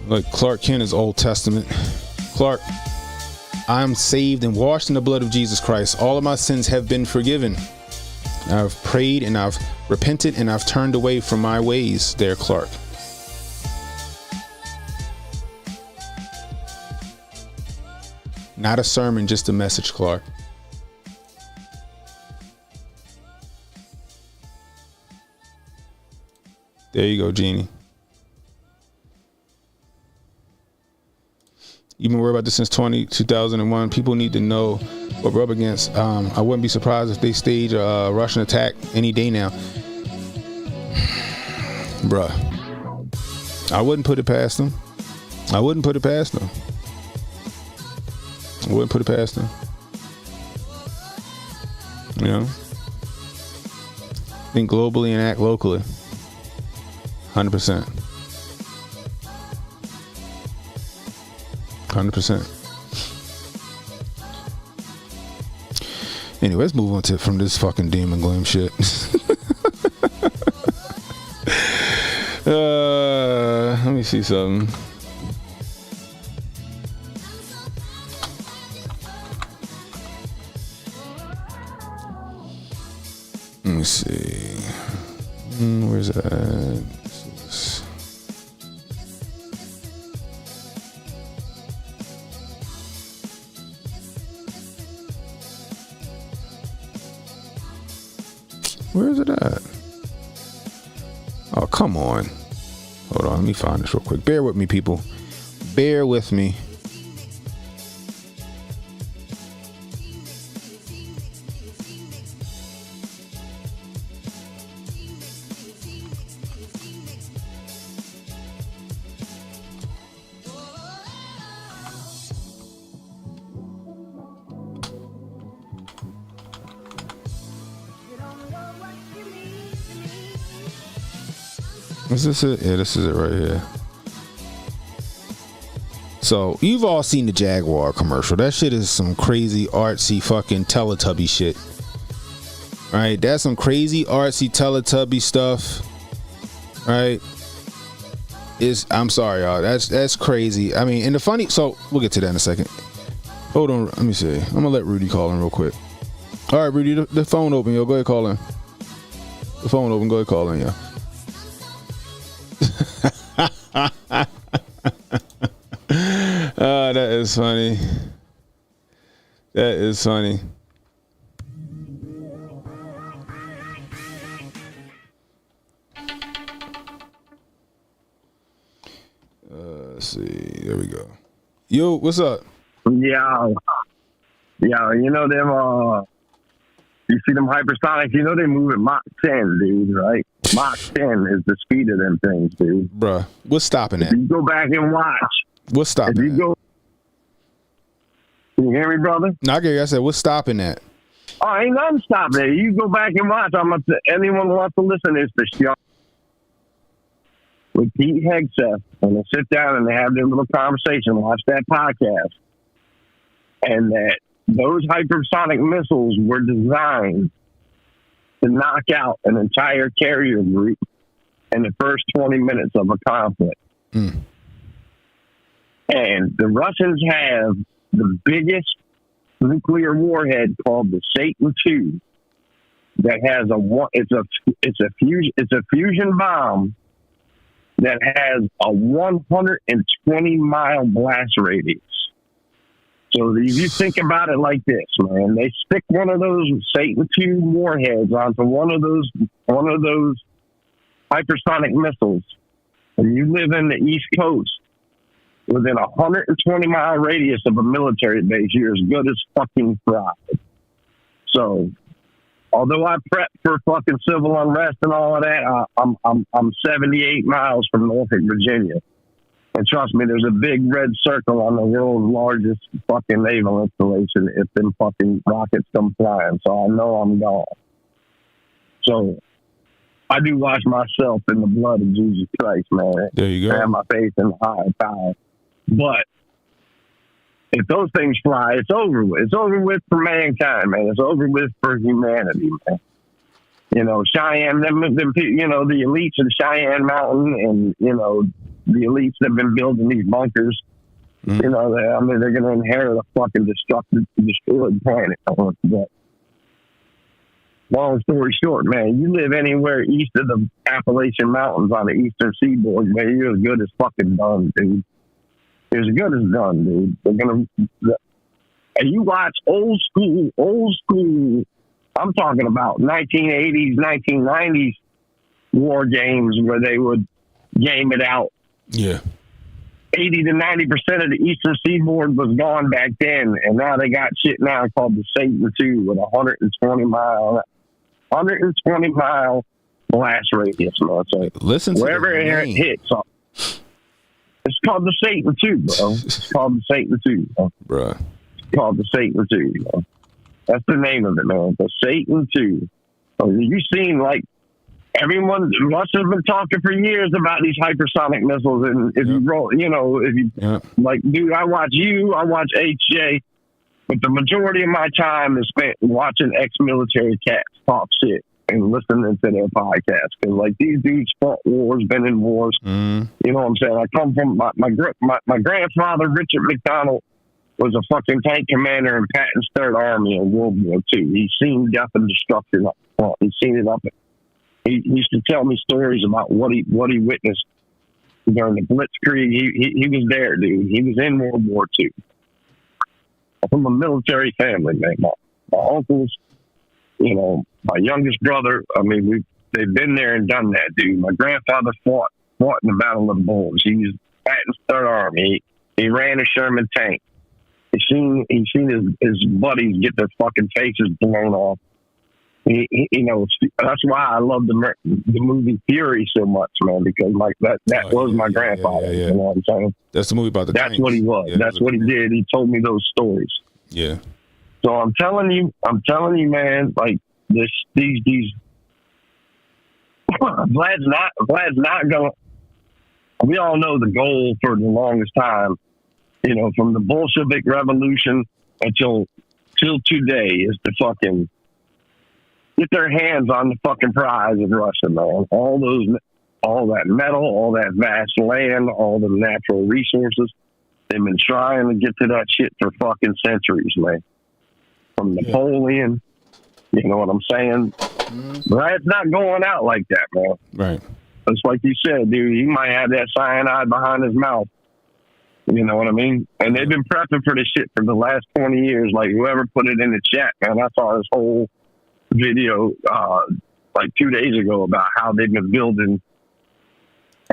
Like Clark Kent is Old Testament. Clark, I am saved and washed in the blood of Jesus Christ. All of my sins have been forgiven. I've prayed and I've repented and I've turned away from my ways there, Clark. Not a sermon, just a message, Clark. There you go, Jeannie. You've been worried about this since 2001. People need to know what we're up against. I wouldn't be surprised if they stage a Russian attack any day now. Bruh. I wouldn't put it past them. I wouldn't put it past them. I wouldn't put it past them. You know? Think globally and act locally. 100%. 100%. Anyway, let's move on from this fucking doom and gloom shit. Let me see something. Let me see. Where's that? Where is it at? Oh, come on. Hold on, let me find this real quick. Bear with me, people. Bear with me. Is this it? Yeah, this is it right here. So you've all seen the Jaguar commercial. That shit is some crazy artsy fucking Teletubby shit. Right? That's some crazy artsy Teletubby stuff. Right? I'm sorry, y'all. That's crazy. I mean, and the funny, so we'll get to that in a second. Hold on, let me see. I'm gonna let Rudy call in real quick. All right, Rudy, the phone open, yo. Go ahead, call in. The phone open. Go ahead, call in, yo. That is funny. That is funny. Let's see. There we go. Yo, what's up? Yeah, you know them. You see them hypersonics. You know they move at Mach 10, dude. Right? Mach 10 is the speed of them things, dude. Bruh, what's stopping that? If you go back and watch. What's stopping if you that? Can you hear me, brother? No, I get you. I said, what's stopping that? Oh, ain't nothing stopping it. You go back and watch. Anyone who wants to listen to this show with Pete Hegseth, and they sit down and they have their little conversation, watch that podcast, and that those hypersonic missiles were designed to knock out an entire carrier group in the first 20 minutes of a conflict. And the Russians have the biggest nuclear warhead called the Satan II that has it's a fusion bomb that has a 120-mile blast radius. So if you think about it like this, man, they stick one of those Satan II warheads onto one of those hypersonic missiles, and you live in the East Coast within a 120-mile radius of a military base, you're as good as fucking fried. So, although I prep for fucking civil unrest and all of that, I'm 78 miles from Norfolk, Virginia. And trust me, there's a big red circle on the world's largest fucking naval installation if them fucking rockets come flying. So I know I'm gone. So I do wash myself in the blood of Jesus Christ, man. There you go. I have my faith in the higher power. But if those things fly, it's over with. It's over with for mankind, man. It's over with for humanity, man. You know, Cheyenne, them, you know, the elites of Cheyenne Mountain and, you know, the elites that have been building these bunkers, you know, they're going to inherit a fucking destroyed planet. But long story short, man, you live anywhere east of the Appalachian Mountains on the eastern seaboard, man, you're as good as fucking done, dude. You're as good as done, dude. They're going to... And you watch old school, I'm talking about 1980s, 1990s war games where they would game it out. Yeah. 80 to 90% of the eastern seaboard was gone back then, and now they got shit now called the Satan II with 120 mile blast radius, man. So listen to wherever it hits, it's called the Satan II, bro. It's called the Satan II, bro. It's called the Satan II, bro. That's the name of it, man. The Satan II. So you've seen, like, everyone, Russia's been talking for years about these hypersonic missiles, and if you roll, you know, like, dude, I watch HJ, but the majority of my time is spent watching ex-military cats talk shit and listening to their podcasts, because, like, these dudes fought wars, been in wars. You know what I'm saying? I come from my grandfather, Richard McDonald, was a fucking tank commander in Patton's Third Army in World War II. He's seen death and destruction up front. He's seen it up. He used to tell me stories about what he witnessed during the Blitzkrieg. He was there, dude. He was in World War II. I'm from a military family, man. My uncles, you know, my youngest brother. I mean, they've been there and done that, dude. My grandfather fought in the Battle of the Bulge. He was Patton's Third Army. He ran a Sherman tank. He's seen his buddies get their fucking faces blown off. You know, that's why I love the movie Fury so much, man, because like that was my grandfather. You know what I'm saying? That's the movie about the That's tanks. what he was. Yeah, that's what he did. He told me those stories. Yeah. So I'm telling you, man, like these Vlad's not going. We all know the goal for the longest time, from the Bolshevik Revolution until today, is to fucking get their hands on the fucking prize of Russia, man. All that metal, all that vast land, all the natural resources. They've been trying to get to that shit for fucking centuries, man. From Napoleon, you know what I'm saying? But it's not going out like that, man. Right. It's like you said, dude, he might have that cyanide behind his mouth. You know what I mean? And they've been prepping for this shit for the last 20 years. Like, whoever put it in the chat, man, I saw this whole video like 2 days ago about how they've been building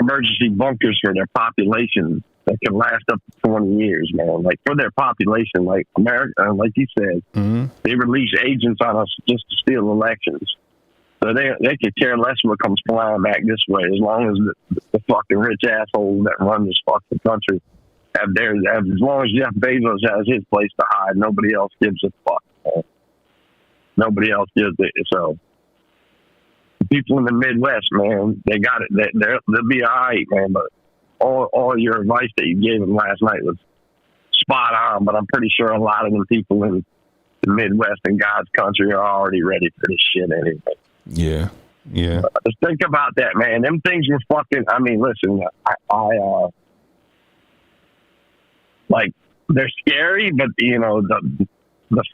emergency bunkers for their population that can last up to 20 years, man. Like, for their population, like America, like you said, they release agents on us just to steal elections. So they could care less what comes flying back this way, as long as the fucking rich assholes that run this fucking country have theirs. As long as Jeff Bezos has his place to hide, nobody else gives a fuck, man. Nobody else gives it. So people in the Midwest, man, they got it. They'll be all right, man. But all your advice that you gave them last night was spot on. But I'm pretty sure a lot of them people in the Midwest and God's country are already ready for this shit anyway. Yeah. Just think about that, man. Them things were fucking. I mean, listen, I like, they're scary, but the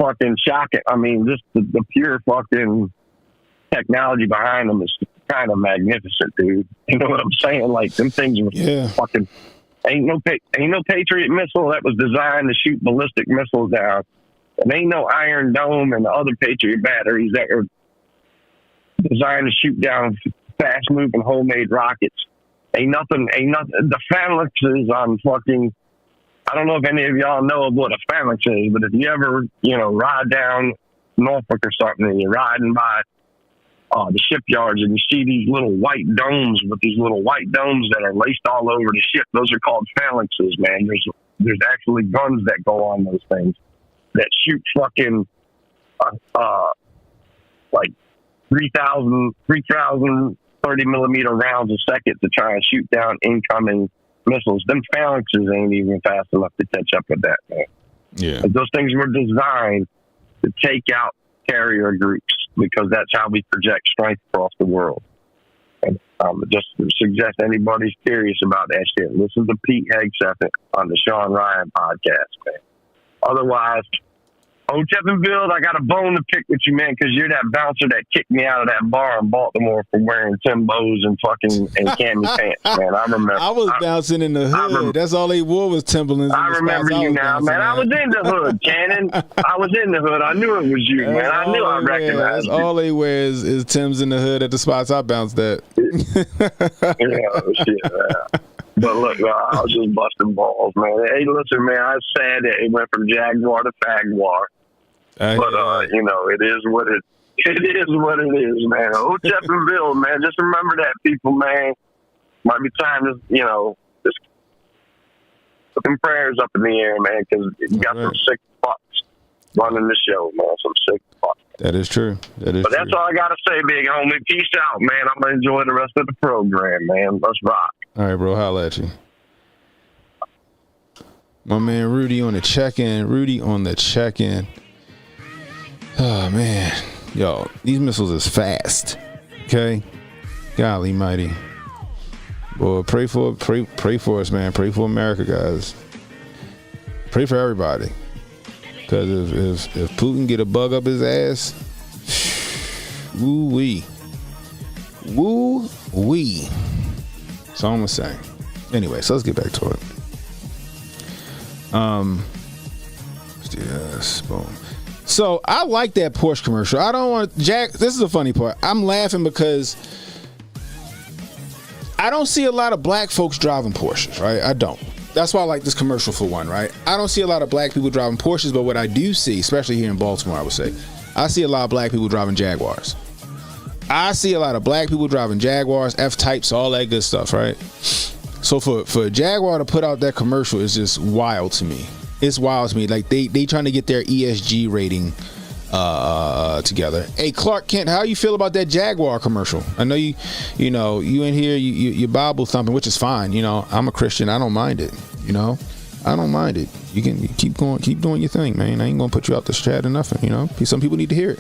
fucking shock. I mean, just the pure fucking technology behind them is kind of magnificent, dude. You know what I'm saying? Like, them things were fucking. Ain't no Patriot missile that was designed to shoot ballistic missiles down, and ain't no Iron Dome and the other Patriot batteries that are designed to shoot down fast-moving homemade rockets. Ain't nothing. The phalanxes on fucking. I don't know if any of y'all know what a phalanx is, but if you ever, ride down Norfolk or something and you're riding by the shipyards and you see these little white domes that are laced all over the ship, those are called phalanxes, man. There's actually guns that go on those things that shoot fucking like 3,000 30-millimeter rounds a second to try and shoot down incoming missiles. Them phalanxes ain't even fast enough to catch up with that, man. Yeah. But those things were designed to take out carrier groups because that's how we project strength across the world. And just to suggest anybody's curious about that shit, listen to Pete Hegseth on the Sean Ryan podcast, man. Otherwise, Hotep and Build, I got a bone to pick with you, man, because you're that bouncer that kicked me out of that bar in Baltimore for wearing Timbos and cami pants, man. I remember. I was bouncing in the hood. That's all they wore was Timberlands. I remember you now, man. I was in the hood, Cannon. I was in the hood. I knew it was you, man. I knew I recognized you. All they wear is Timbs in the hood at the spots I bounced at. Shit, man. But look, I was just busting balls, man. Hey, listen, man, I was sad that it went from Jaguar to Fagwar. But, it is what it is, man. Hotep and Bill, man. Just remember that, people, man. Might be time to, just put them prayers up in the air, man, because you got some sick fucks running the show, man. Some sick fucks. That is true. But that's all I got to say, big homie. Peace out, man. I'm going to enjoy the rest of the program, man. Let's rock. All right, bro. Holla at you. My man Rudy on the check-in. Oh, man. Yo, these missiles is fast. Okay? Golly mighty. Boy, pray for us, man. Pray for America, guys. Pray for everybody. Because if Putin get a bug up his ass, woo-wee. Woo-wee. That's all I'm going to say. Anyway, so let's get back to it. Let's do this. Boom. So I like that Porsche commercial. I don't want Jack. This is the funny part. I'm laughing because I don't see a lot of black folks driving Porsches, right? I don't. That's why I like this commercial for one, right? I don't see a lot of black people driving Porsches, but what I do see, especially here in Baltimore, I would say, I see a lot of black people driving Jaguars. I see a lot of black people driving Jaguars, F-types, all that good stuff, right? So for Jaguar to put out that commercial is just wild to me. It's wild to me. Like they trying to get their ESG rating together. Hey, Clark Kent, how you feel about that Jaguar commercial? I know you in here, you Bible thumping, which is fine. I'm a Christian. I don't mind it. I don't mind it. You can keep doing your thing, man. I ain't gonna put you out this chat or nothing. Some people need to hear it.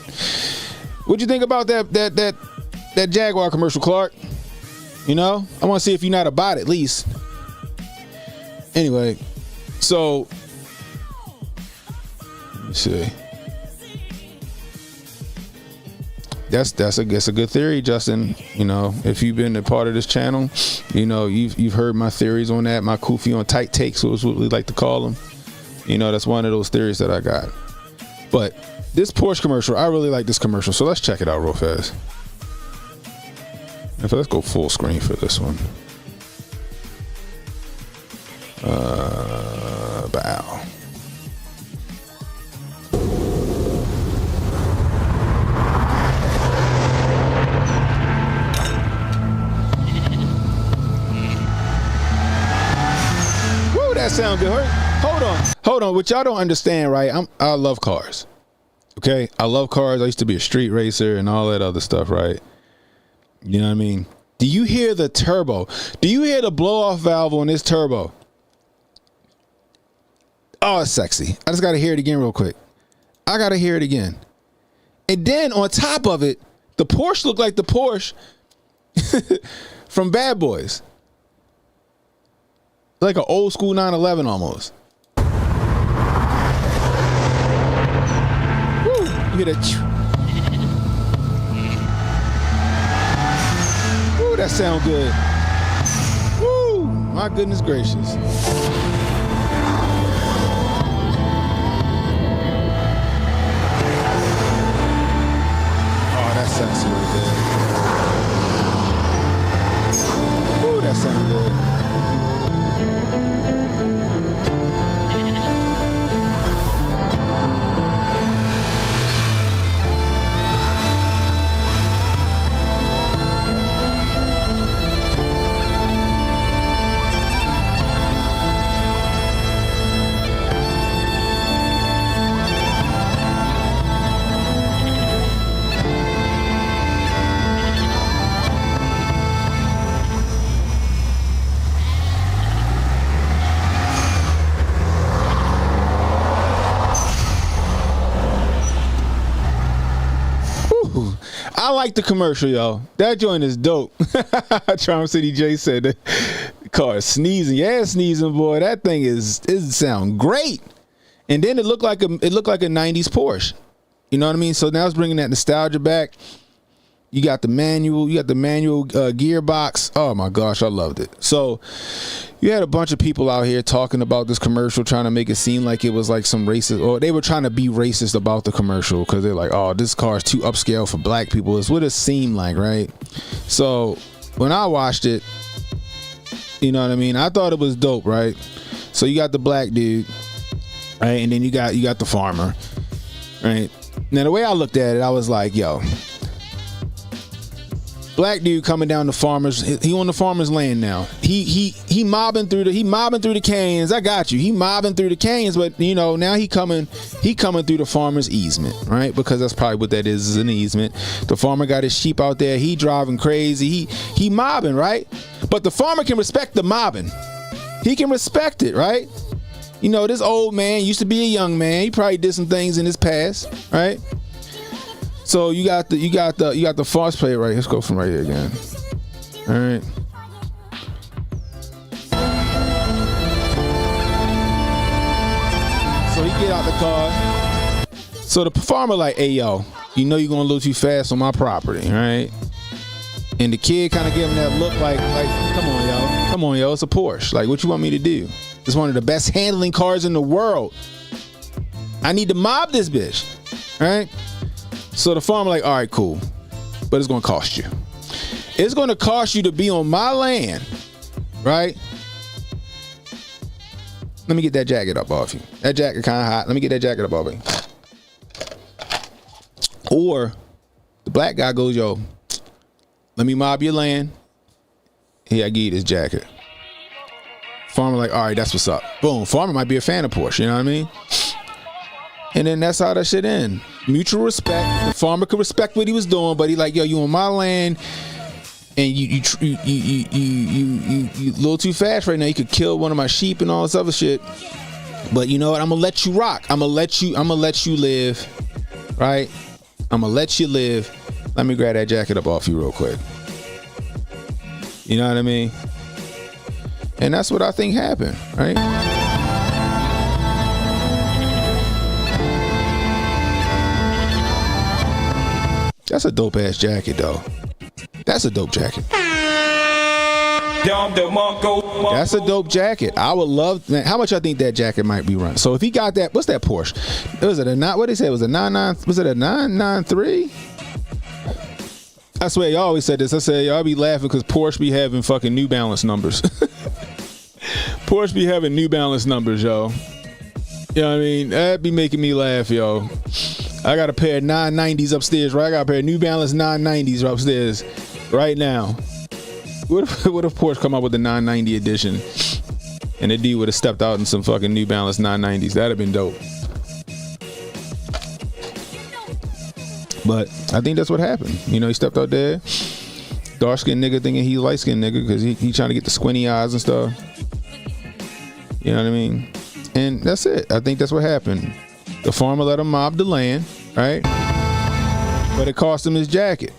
What'd you think about that Jaguar commercial, Clark? I want to see if you're not about it, at least. Anyway, so let me see. That's a good theory, Justin. If you've been a part of this channel, you've heard my theories on that. My kufi on tight takes was what we like to call them. That's one of those theories that I got. But this Porsche commercial, I really like this commercial. So let's check it out real fast. Let's go full screen for this one. Bow. That sound good. Hold on. What y'all don't understand, right? I love cars. Okay, I love cars. I used to be a street racer and all that other stuff, right? You know what I mean? Do you hear the turbo? Do you hear the blow-off valve on this turbo? Oh, it's sexy. I just got to hear it again real quick. I got to hear it again. And then on top of it, the Porsche looked like the Porsche from Bad Boys. Like an old school 911 almost. Woo, you hear that? Woo, that sound good. Woo, my goodness gracious. Oh, that sounds really good. Woo, that sounds good. I like the commercial, y'all. That joint is dope. Charm City J said the car is sneezing. Yeah, sneezing, boy. That thing it sound great. And then it looked like a 90s Porsche. You know what I mean? So now it's bringing that nostalgia back. You got the manual gearbox. Oh my gosh, I loved it. So you had a bunch of people out here talking about this commercial, trying to make it seem like it was like some racist, or they were trying to be racist about the commercial because they're like, oh, this car is too upscale for black people. It's what it seemed like, right? So when I watched it, you know what I mean? I thought it was dope, right? So you got the black dude, right? And then you got the farmer, right? Now the way I looked at it, I was like, yo, black dude coming down the farmers. He on the farmer's land now. He mobbing through the canyons. I got you. He mobbing through the canyons, but now he coming through the farmer's easement, right? Because that's probably what that is an easement. The farmer got his sheep out there. He driving crazy. He mobbing, right? But the farmer can respect the mobbing. He can respect it, right? This old man used to be a young man. He probably did some things in his past, right? So you got the false play right. Let's go from right here again. All right. So he get out the car. So the farmer like, hey yo, you're gonna a little too fast on my property, right? And the kid kind of gave him that look like, come on, yo, it's a Porsche. Like, what you want me to do? It's one of the best handling cars in the world. I need to mob this bitch, right? So the farmer like, all right, cool, but it's gonna cost you. It's gonna cost you to be on my land, right? Let me get that jacket up off you. That jacket kind of hot. Let me get that jacket up off you. Or the black guy goes, yo, let me mob your land. Here, I give you this jacket. Farmer like, all right, that's what's up. Boom. Farmer might be a fan of Porsche, you know what I mean? And then that's how that shit end. mutual respect. The farmer could respect what he was doing, but he like, yo, you on my land, and you a little too fast right now. You could kill one of my sheep and all this other shit. But you know what? I'm gonna let you rock. I'm gonna let you live, right? I'm gonna let you live. Let me grab that jacket up off you real quick. You know what I mean? And that's what I think happened, right? That's a dope ass jacket, though. That's a dope jacket. That's a dope jacket. I would love. Man, how much I think that jacket might be running? So if he got that, what's that Porsche? Was it a what they say? Was it a 99? Was it a 993? I swear, y'all always said this. I said y'all be laughing because Porsche be having fucking New Balance numbers. Porsche be having New Balance numbers, yo. You know what I mean? That be making me laugh, yo. I got a pair of 990s upstairs, right? I got a pair of New Balance 990s upstairs right now. What if Porsche come out with the 990 edition and the dude would have stepped out in some fucking New Balance 990s? That'd have been dope. But I think that's what happened. You know, he stepped out there, dark-skinned nigga thinking he light-skinned nigga because he trying to get the squinty eyes and stuff. You know what I mean? And that's it. I think that's what happened. The farmer let him mob the land, right? But it cost him his jacket.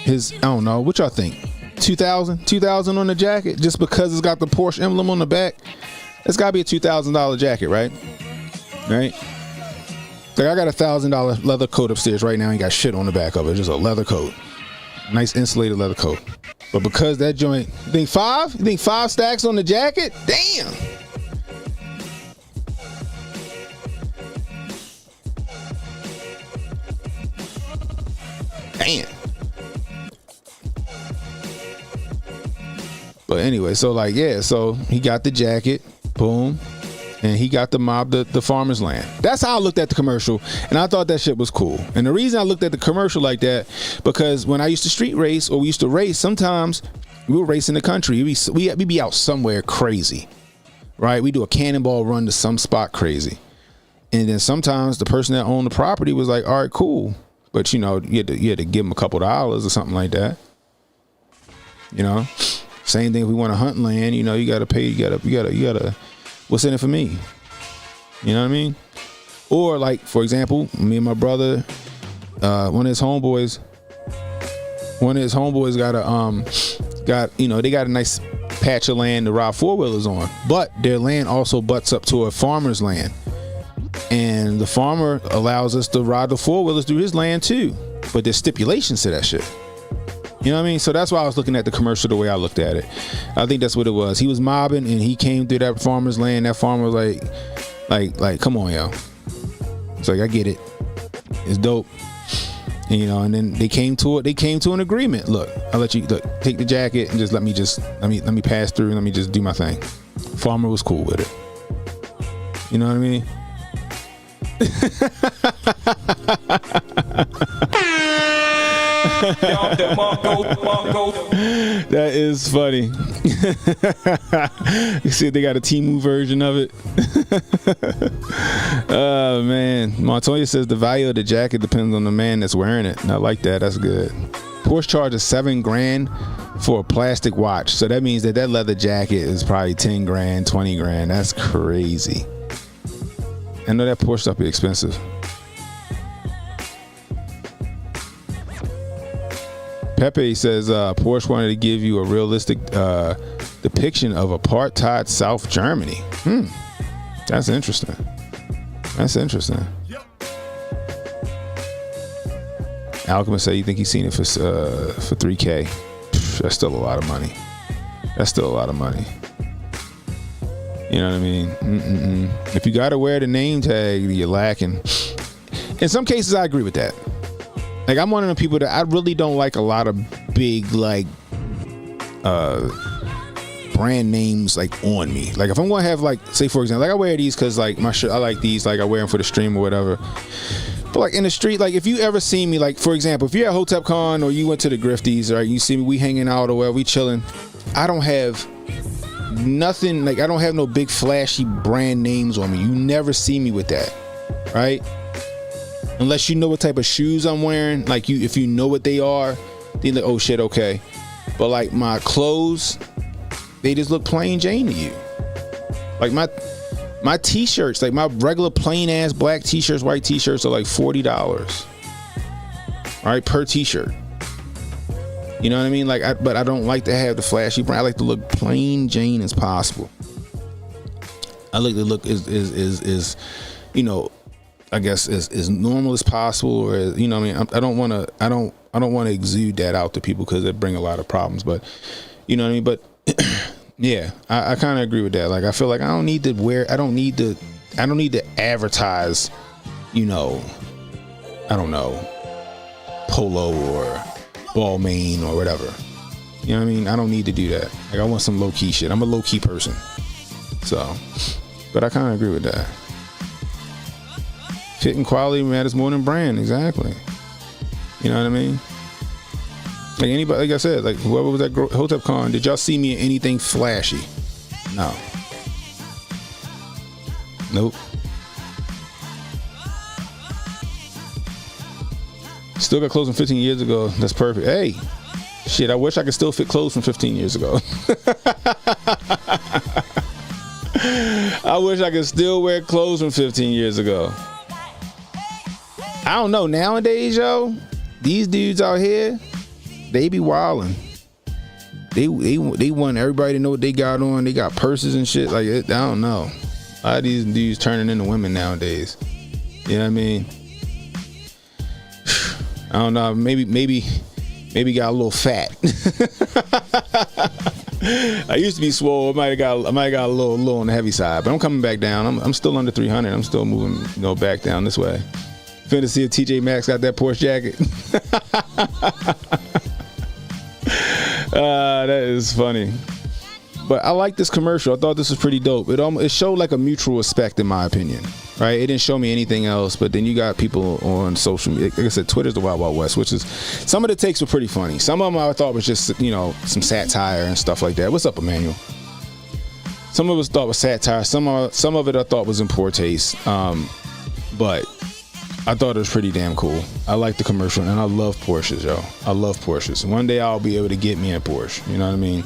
I don't know, what y'all think? $2,000 on the jacket just because it's got the Porsche emblem on the back. It's got to be a $2,000 jacket, right? Right? Like I got a $1,000 leather coat upstairs right now. Ain't got shit on the back of it. Just a leather coat, nice insulated leather coat. But because that joint, you think five stacks on the jacket? Damn. Damn. But anyway, so like, yeah, so he got the jacket, boom, and he got to mob the farmer's land. That's how I looked at the commercial, and I thought that shit was cool. And the reason I looked at the commercial like that, because when I used to street race, or we used to race, sometimes we would race in the country. We'd be out somewhere crazy, right? We do a cannonball run to some spot crazy. And then sometimes the person that owned the property was like, all right, cool. But, you know, you had to give them a couple dollars or something like that. You know? Same thing if we want to hunt land, you know, you got to pay, you got to, what's in it for me? You know what I mean? Or like, for example, me and my brother, one of his homeboys they got a nice patch of land to ride four-wheelers on, but their land also butts up to a farmer's land. And the farmer allows us to ride the four-wheelers through his land too. But there's stipulations to that shit. You know what I mean? So that's why I was looking at the commercial the way I looked at it. I think that's what it was. He was mobbing and he came through that farmer's land. That farmer was like, come on, yo. It's like, I get it. It's dope. And, you know, and then they came to an agreement. Look, I'll let you take the jacket and just let me pass through and let me just do my thing. Farmer was cool with it. You know what I mean? That is funny. You see, they got a Temu version of it. Oh man, Montoya says the value of the jacket depends on the man that's wearing it. And I like that. That's good. Porsche charges $7,000 for a plastic watch, so that means that leather jacket is probably $10,000, $20,000. That's crazy. I know that Porsche stuff be expensive. Pepe says Porsche wanted to give you a realistic depiction of apartheid South Germany. That's interesting. Alchemist said you think he's seen it for $3,000. That's still a lot of money. You know what I mean? If you gotta wear the name tag, you're lacking. In some cases, I agree with that. Like, I'm one of the people that I really don't like a lot of big, like, brand names, like, on me. Like, if I'm gonna have, like, say, for example, like, I wear these because, like, my shirt, I like these, like, I wear them for the stream or whatever. But, like, in the street, like, if you ever see me, like, for example, if you're at Hotep Con or you went to the Grifties, or you see me, we hanging out or whatever, we chilling, I don't have nothing, like, I don't have no big flashy brand names on me. You never see me with that, right? Unless you know what type of shoes I'm wearing, like if you know what they are, then like, oh shit, okay. But like my clothes, they just look plain Jane to you. Like my t-shirts, like my regular plain ass black t-shirts, white t-shirts are like $40. All right, per t-shirt. You know what I mean? Like, but I don't like to have the flashy brand. I like to look plain Jane as possible. I like to look is you know, I guess as normal as possible, or you know what I mean. I don't want to exude that out to people because it bring a lot of problems. But you know what I mean. But yeah, I kind of agree with that. Like I feel like I don't need to advertise. You know, I don't know, Polo or Balmain or whatever. You know what I mean? I don't need to do that. Like I want some low key shit. I'm a low key person. So, but I kind of agree with that. Fit and quality matters more than brand. Exactly. You know what I mean? Like anybody, like I said, like whoever was at Hotep Con, did y'all see me in anything flashy? No. Nope. Still got clothes from 15 years ago. That's perfect. Hey, shit, I wish I could still fit clothes from 15 years ago. I wish I could still wear clothes from 15 years ago. I don't know. Nowadays, yo, these dudes out here, they be wilding. They want everybody to know what they got on. They got purses and shit. Like, I don't know. A lot of these dudes turning into women nowadays. You know what I mean? I don't know. Maybe got a little fat. I used to be swole. I might have got a little on the heavy side, but I'm coming back down. I'm still under 300. I'm still moving, back down this way. Finna see if TJ Maxx got that Porsche jacket. That is funny. But I like this commercial. I thought this was pretty dope. It showed like a mutual respect, in my opinion. Right? It didn't show me anything else, but then you got people on social media. Like I said, Twitter's the Wild Wild West, which is, some of the takes were pretty funny. Some of them I thought was just, some satire and stuff like that. What's up, Emmanuel? Some of us thought was satire. Some of it I thought was in poor taste. But I thought it was pretty damn cool. I like the commercial, and I love Porsches, yo. I love Porsches. One day I'll be able to get me a Porsche. You know what I mean?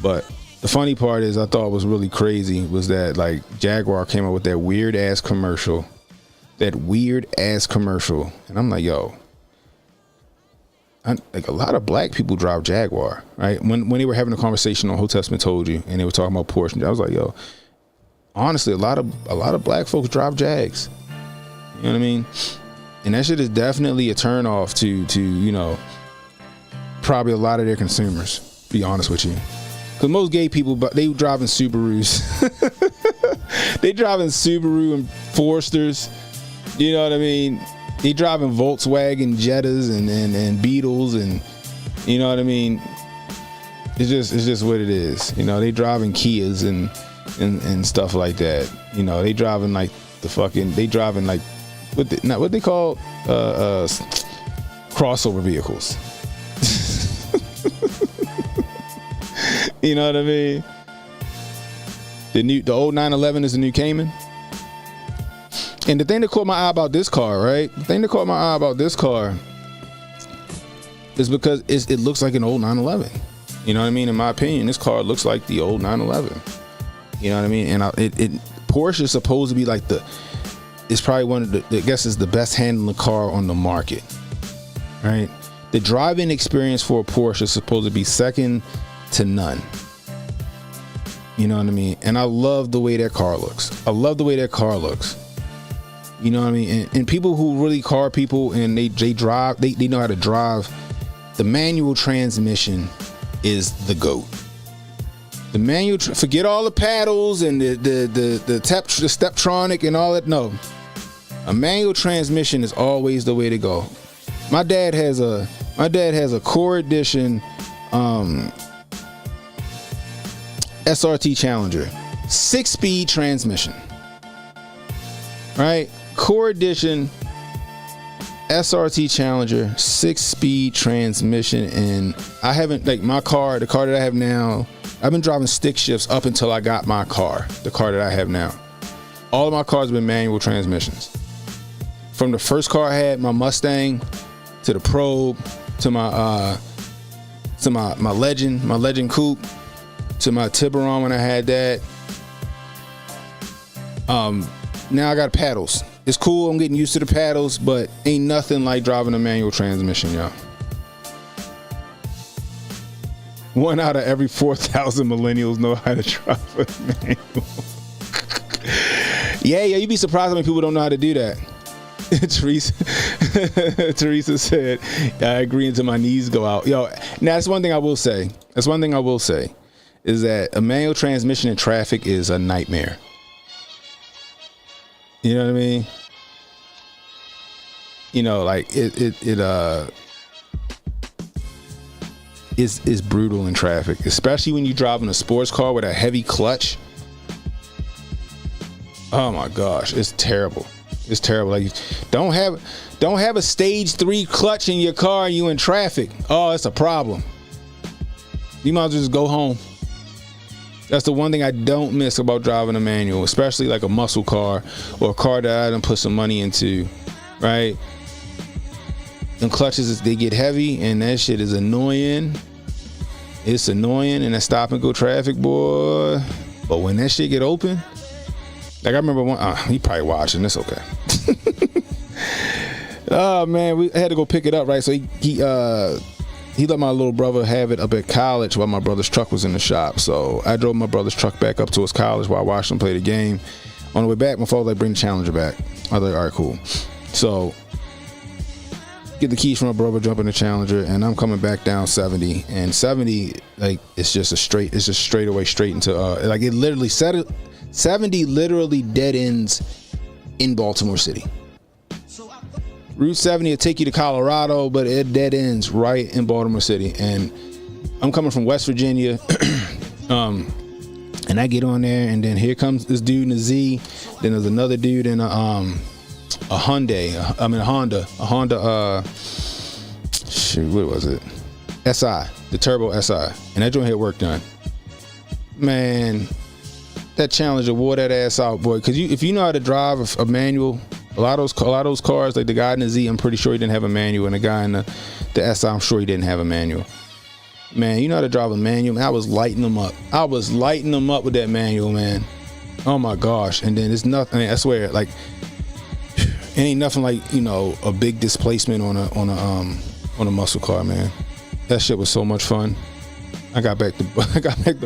But the funny part is, I thought was really crazy was that like Jaguar came up with that weird ass commercial, and I'm like, yo, like a lot of black people drive Jaguar, right? When they were having a conversation on Hotep Told You, and they were talking about Porsche, I was like, yo, honestly, a lot of black folks drive Jags. You know what I mean? And that shit is definitely a turn off to probably a lot of their consumers, to be honest with you. Because most gay people, they driving Subarus. They driving Subaru and Foresters. You know what I mean? They driving Volkswagen Jettas and Beetles, and you know what I mean? It's just what it is. They driving Kias and stuff like that. They driving like what they call crossover vehicles. You know what I mean? The old 911 is the new Cayman. And the thing that caught my eye about this car, right? The thing that caught my eye about this car is because it looks like an old 911. You know what I mean? In my opinion, this car looks like the old 911. You know what I mean? And Porsche is supposed to be like it's probably one of I guess it's the best handling car on the market, right? The driving experience for a Porsche is supposed to be second to none. You know what I mean? And I love the way that car looks. You know what I mean? And people who really car people and they drive, they know how to drive. The manual transmission is the GOAT. The manual, forget all the paddles and the Steptronic and all that. No, a manual transmission is always the way to go. My dad has a Core Edition SRT Challenger, 6-speed transmission, right? Core Edition SRT Challenger, 6-speed transmission. And I haven't, like, the car that I have now, I've been driving stick shifts up until I got the car that I have now. All of my cars have been manual transmissions. from the first car I had, my Mustang, to the Probe, to my Legend coupe, to my Tiburon when I had that. Now I got paddles. It's cool. I'm getting used to the paddles, but ain't nothing like driving a manual transmission, y'all. 1 out of every 4,000 millennials know how to drive a manual. Yeah, you'd be surprised how many people don't know how to do that. Teresa said, I agree until my knees go out. Yo, now that's one thing I will say. Is that a manual transmission in traffic is a nightmare. You know what I mean? You know, like it's brutal in traffic, especially when you're driving a sports car with a heavy clutch. Oh my gosh, it's terrible. It's terrible. Like, don't have a stage 3 clutch in your car and you in traffic. Oh, it's a problem. You might as well just go home. That's the one thing I don't miss about driving a manual, especially like a muscle car or a car that I done put some money into, right? Them clutches, they get heavy and that shit is annoying. It's annoying in that stop and go traffic, boy. But when that shit get open, like I remember one, he probably watching this, okay. Oh man, we had to go pick it up, right? So he let my little brother have it up at college while my brother's truck was in the shop. So I drove my brother's truck back up to his college while I watched him play the game. On the way back, my father was like, bring the Challenger back. I was like, all right, cool. So get the keys from my brother, jump in the Challenger, and I'm coming back down 70. And 70, like, it's just straight away straight into like it literally 70 literally dead ends in Baltimore City. Route 70 will take you to Colorado, but it dead ends right in Baltimore City. And I'm coming from West Virginia, and I get on there, and then here comes this dude in a Z. Then there's another dude in a Honda. Shoot, what was it? SI, the Turbo SI, and that joint had work done. Man, that Challenger wore that ass out, boy. Because if you know how to drive a manual. A lot of those cars, like the guy in the Z, I'm pretty sure he didn't have a manual, and the guy in the SI, I'm sure he didn't have a manual. Man, you know how to drive a manual? Man, I was lighting them up. With that manual, man. Oh my gosh! And then it's nothing. I mean, I swear, like, it ain't nothing like, you know, a big displacement on a muscle car, man. That shit was so much fun. I got back to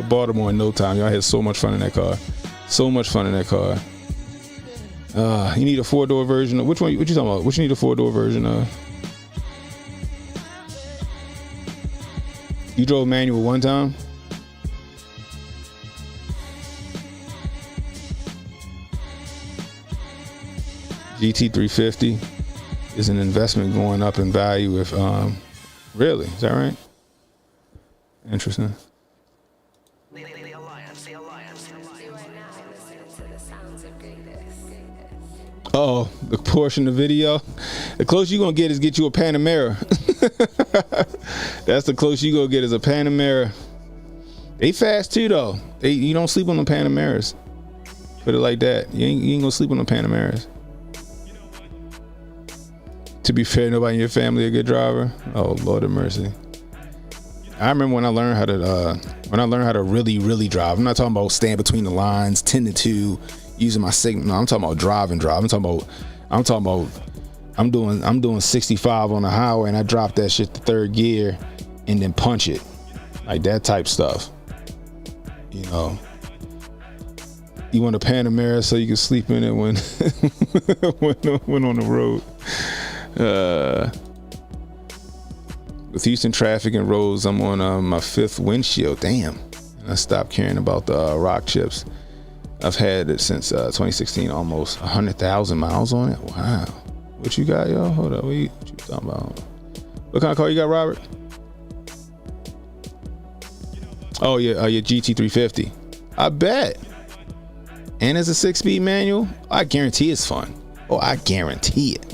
Baltimore in no time. Y'all had so much fun in that car. You need a 4-door version of which one? What you talking about? What you need a 4-door version of? You drove manual one time? GT350 is an investment going up in value. If really, is that right? Interesting. Oh, the Porsche in the video. The closest you're going to get is get you a Panamera. That's the closest you're going to get is a Panamera. They fast too, though. You don't sleep on the Panameras. Put it like that. You ain't going to sleep on the Panameras. To be fair, nobody in your family a good driver? Oh, Lord of mercy. I remember when I learned how to really, really drive. I'm not talking about staying between the lines, 10 to 2. Using my signal. No, I'm talking about drive. I'm talking about I'm doing 65 on the highway and I drop that shit to 3rd gear and then punch it. Like that type stuff. You know. You want a Panamera so you can sleep in it when when on the road. With Houston traffic and roads, I'm on my 5th windshield. Damn. And I stopped caring about the rock chips. I've had it since 2016, almost 100,000 miles on it. Wow. What you got, yo? Hold up. What you talking about? What kind of car you got, Robert? Oh, yeah, your GT350. I bet. And it's a 6-speed manual. I guarantee it's fun. Oh, I guarantee it.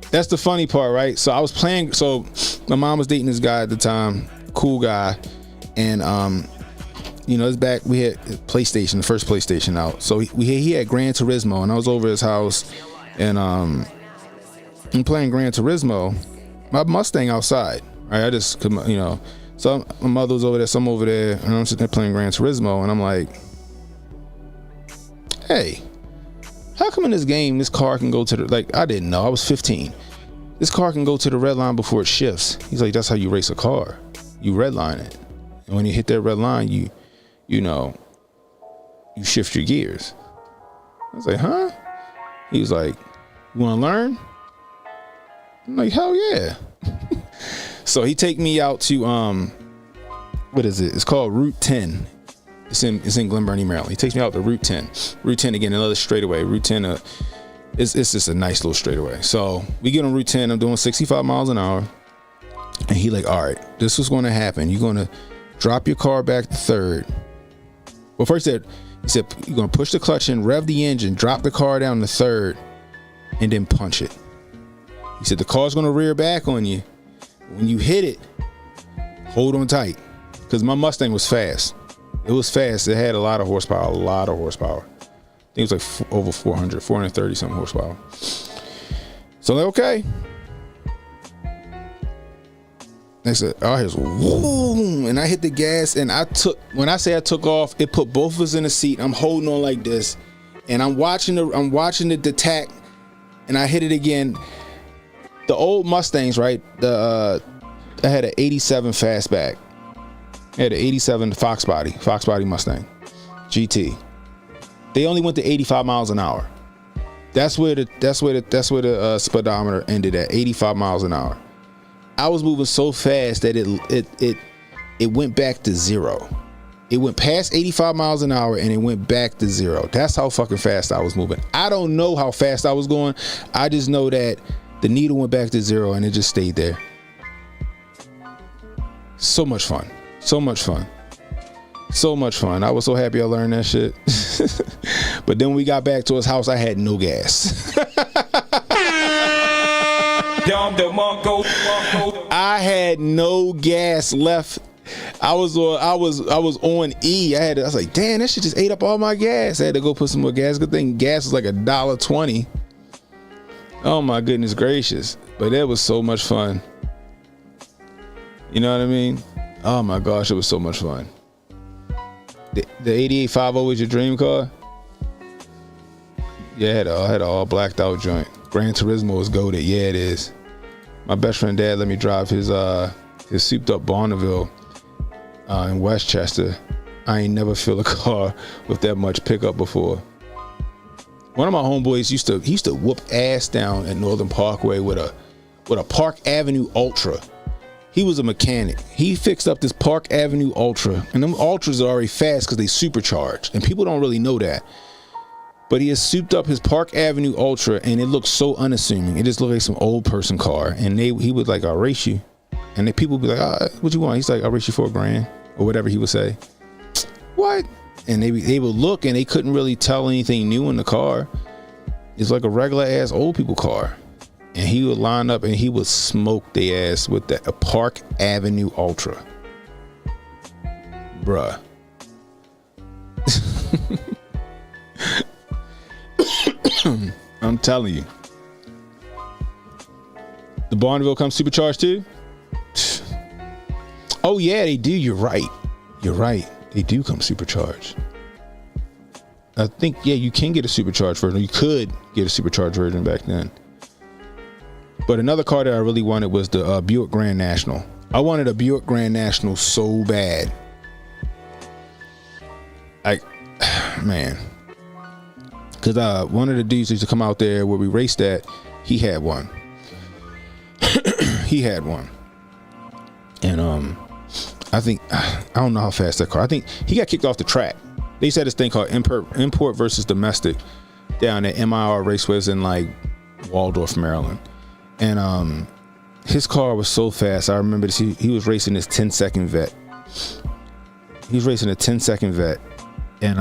That's the funny part, right? So I was playing. So my mom was dating this guy at the time, cool guy, and it's back. We had PlayStation, the first PlayStation out. So he had Gran Turismo, and I was over his house, and I'm playing Gran Turismo. My Mustang outside. Right, I just so my mother was over there, so I'm over there, and I'm sitting there playing Gran Turismo, and I'm like, hey, how come in this game this car can go to the, I didn't know, I was 15. This car can go to the red line before it shifts. He's like, that's how you race a car. You red line it. And when you hit that red line, you shift your gears. I was like, huh? He was like, you want to learn? I'm like, hell yeah. So he take me out to what is it? It's called Route 10. It's in Glen Burnie, Maryland. He takes me out to Route 10. Route 10 again, another straightaway. Route 10 it's just a nice little straightaway. So we get on Route 10. I'm doing 65 miles an hour, and he like, all right, this is going to happen. You're going to drop your car back to third. Well, first he said you're going to push the clutch in, rev the engine, drop the car down to third, and then punch it. He said the car's going to rear back on you. When you hit it, hold on tight, because my Mustang was fast. It was fast. It had a lot of horsepower. I think it was like over 430 something horsepower. So I'm like, okay. I said, I hear whoom, and I hit the gas, and when I say I took off, it put both of us in the seat. I'm holding on like this, and I'm watching it detach, and I hit it again. The old Mustangs, right? I had an 87 fastback. I had an 87 Fox body Mustang GT. They only went to 85 miles an hour. That's where the speedometer ended at, 85 miles an hour. I was moving so fast that it went back to zero. It went past 85 miles an hour and it went back to zero. That's how fucking fast I was moving. I don't know how fast I was going. I just know that the needle went back to zero and it just stayed there. So much fun. I was so happy I learned that shit. But then when we got back to his house, I had no gas. I had no gas left. I was on E. I was like, damn, that shit just ate up all my gas. I had to go put some more gas. Good thing gas was like $1.20. Oh my goodness gracious. But it was so much fun. You know what I mean? Oh my gosh, it was so much fun. The 8850 was your dream car? Yeah, I had an all blacked out joint. Gran Turismo was goated. Yeah, it is. My best friend dad let me drive his souped up Bonneville in Westchester. I ain't never feel a car with that much pickup before. One of my homeboys used to whoop ass down at Northern Parkway with a Park Avenue Ultra. He was a mechanic. He fixed up this Park Avenue Ultra, and them Ultras are already fast because they supercharged, and people don't really know that. But he has souped up his Park Avenue Ultra, and it looks so unassuming. It just looked like some old person car, and he would like, I'll race you, and then people would be like, what you want? He's like, I'll race you for $1,000 or whatever he would say. What? And they would look, and they couldn't really tell anything new in the car. It's like a regular ass old people car. And he would line up and he would smoke their ass with a Park Avenue Ultra. Bruh. I'm telling you. The Bonneville comes supercharged too? Oh yeah, they do. You're right. They do come supercharged. I think, yeah, you can get a supercharged version. You could get a supercharged version back then. But another car that I really wanted was the Buick Grand National. I wanted a Buick Grand National so bad. Man. Because one of the dudes used to come out there where we raced at, he had one. And I think, I don't know how fast that car, I think he got kicked off the track. They said this thing called import versus domestic down at MIR Raceways in like Waldorf, Maryland. And his car was so fast. I remember this, he was racing this 10-second vet. He was racing a 10-second vet. And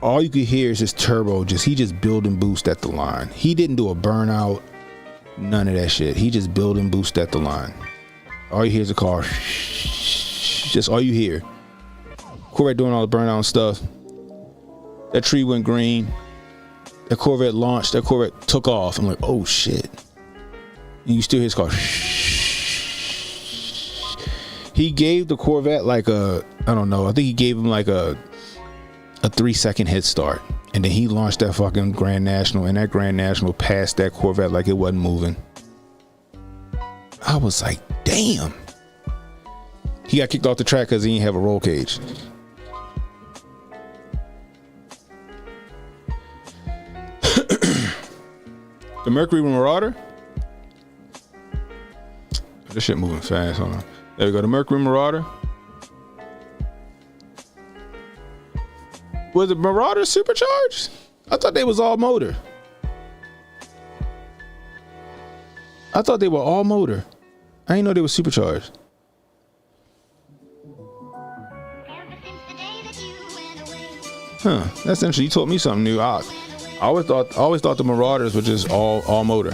all you could hear is his turbo, he just building boost at the line. He didn't do a burnout. None of that shit. He just building boost at the line. All you hear is a car. Just all you hear. Corvette doing all the burnout stuff. That tree went green. That Corvette launched. That Corvette took off. I'm like, oh shit. And you still hear his car. He gave the Corvette like I don't know. I think he gave him like a 3-second head start. And then he launched that fucking Grand National. And that Grand National passed that Corvette like it wasn't moving. I was like, damn. He got kicked off the track because he didn't have a roll cage. The Mercury Marauder. This shit moving fast. Hold on. There we go. The Mercury Marauder. Was the Marauder supercharged? I thought they was all motor. I thought they were all motor. I didn't know they were supercharged. Huh. That's interesting. You told me something new. I always thought the Marauders were just all motor.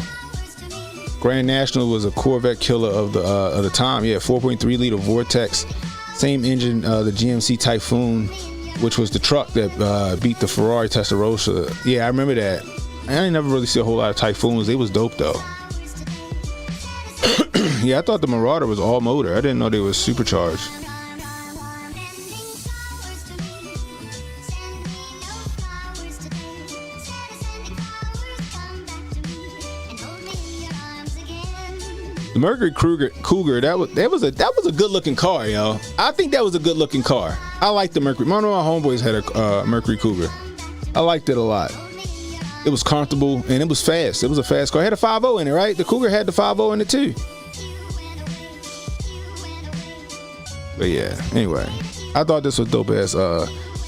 Grand National was a Corvette killer of the time. Yeah, 4.3 liter Vortex, same engine, the GMC Typhoon, which was the truck that beat the Ferrari Testarossa. Yeah, I remember that. I didn't never really see a whole lot of Typhoons. They was dope though. Yeah, I thought the Marauder was all motor. I didn't know they was supercharged. The Mercury Cougar, that was a good looking car, yo. I think that was a good looking car. I liked the Mercury. One of my homeboys had a Mercury Cougar. I liked it a lot. It was comfortable and it was fast. It was a fast car. It had a 5.0 in it, right? The Cougar had the 5.0 in it too. But yeah, anyway, I thought this was dope ass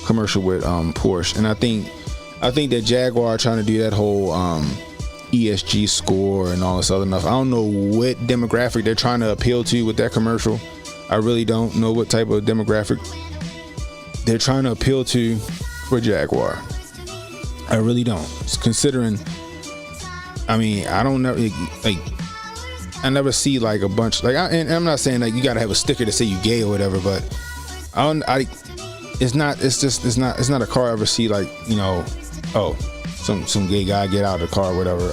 commercial with Porsche, and I think that Jaguar trying to do that whole ESG score and all this other stuff. I don't know what demographic they're trying to appeal to with that commercial. I really don't know what type of demographic they're trying to appeal to for Jaguar. I really don't. Considering, I mean, I don't know, like, I never see like a bunch, like, and I'm not saying like you gotta have a sticker to say you gay or whatever, but it's not a car I ever see like, you know, oh, some gay guy get out of the car or whatever.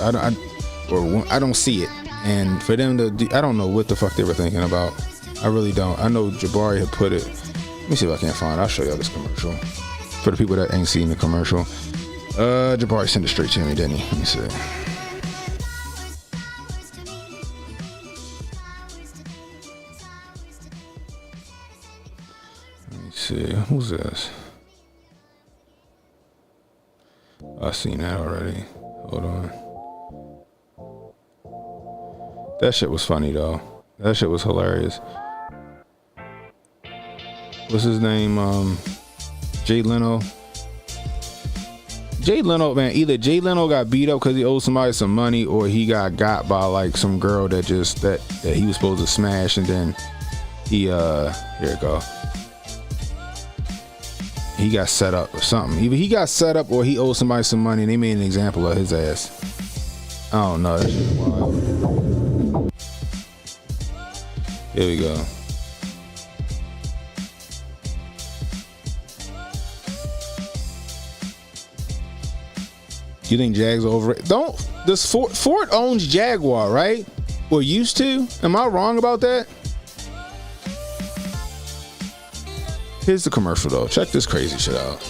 I don't see it. And for them to do, I don't know what the fuck they were thinking about. I really don't. I know Jabari had put it. Let me see if I can't find it. I'll show y'all this commercial for the people that ain't seen the commercial. Jabari sent it straight to me, didn't he? Let me see. See, who's this? I've seen that already. Hold on. That shit was funny though. That shit was hilarious. What's his name? Jay Leno. Jay Leno, man, either Jay Leno got beat up because he owed somebody some money, or he got by like some girl that he was supposed to smash, and then he here it go. He got set up or something. Either he got set up or he owed somebody some money and they made an example of his ass. I don't know. That shit is wild. Here we go. You think Jags over it? This Ford owns Jaguar, right? Or used to? Am I wrong about that? Here's the commercial though. Check this crazy shit out.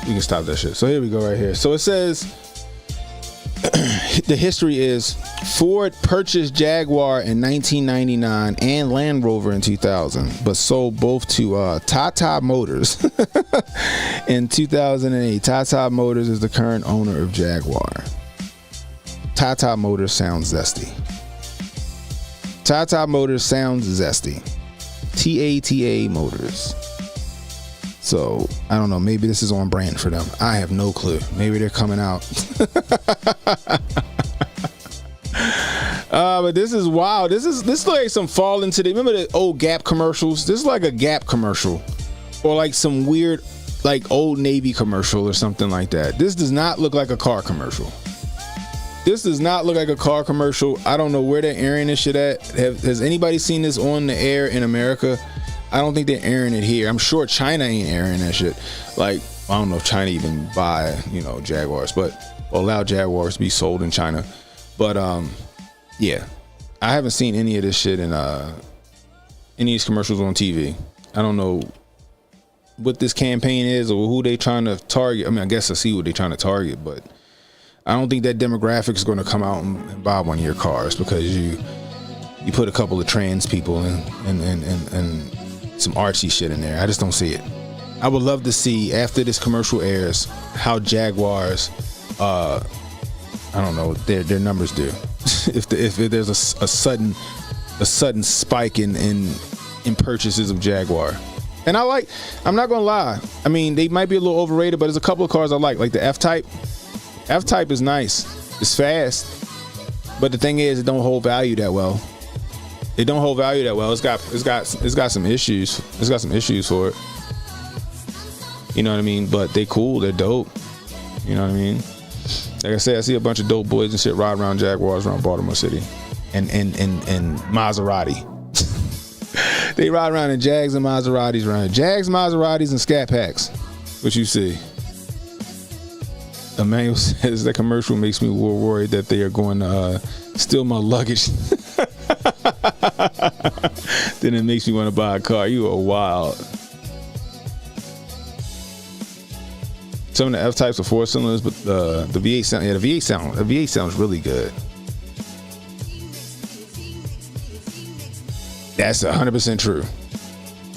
We can stop that shit. So here we go right here. So it says the history is Ford purchased Jaguar in 1999 and Land Rover in 2000, but sold both to Tata Motors in 2008. Tata Motors is the current owner of Jaguar. Tata Motors sounds zesty. Tata Motors sounds zesty. Tata Motors. So, I don't know. Maybe this is on brand for them. I have no clue. Maybe they're coming out. But this is wild. This is like some fall into the... Remember the old Gap commercials? This is like a Gap commercial. Or like some weird, like Old Navy commercial or something like that. This does not look like a car commercial. This does not look like a car commercial. I don't know where they're airing this shit at. Has anybody seen this on the air in America? I don't think they're airing it here. I'm sure China ain't airing that shit. Like, I don't know if China even buy, Jaguars, but allow Jaguars to be sold in China. But yeah, I haven't seen any of this shit in any of these commercials on TV. I don't know what this campaign is or who they trying to target. I mean, I guess I see what they're trying to target, but I don't think that demographic is going to come out and buy one of your cars because you put a couple of trans people and some artsy shit in there. I just don't see it. I would love to see after this commercial airs how Jaguars, I don't know, their numbers do. if there's a sudden spike in purchases of Jaguar. And I'm not gonna lie. I mean, they might be a little overrated, but there's a couple of cars I like the F-Type. F-Type is nice. It's fast, but the thing is, it don't hold value that well. It don't hold value that well. It's got some issues. It's got some issues for it. You know what I mean? But they cool. They're dope. You know what I mean? Like I said, I see a bunch of dope boys and shit ride around Jaguars around Baltimore City, and Maserati. They ride around in Jags and Maseratis around. Jags, Maseratis, and Scat Packs. What you see? Emmanuel says that commercial makes me worried that they are going to steal my luggage. Then it makes me want to buy a car. You are wild. Some of the F-Types are 4 cylinders, but the V8 sound. Yeah, the V8 sounds really good. That's 100% true.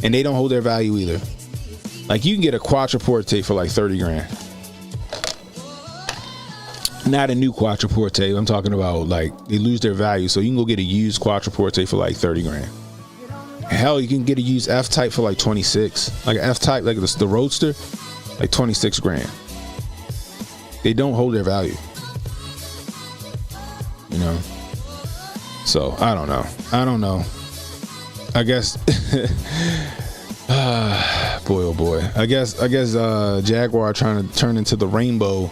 And they don't hold their value either. Like, you can get a Quattroporte for like 30 grand. Not a new Quattroporte. I'm talking about like they lose their value. So you can go get a used Quattroporte for like 30 grand. Hell, you can get a used F-Type for like 26. Like an F-Type, like the Roadster, like 26 grand. They don't hold their value. You know? So I don't know. I guess boy oh boy. I guess Jaguar trying to turn into the rainbow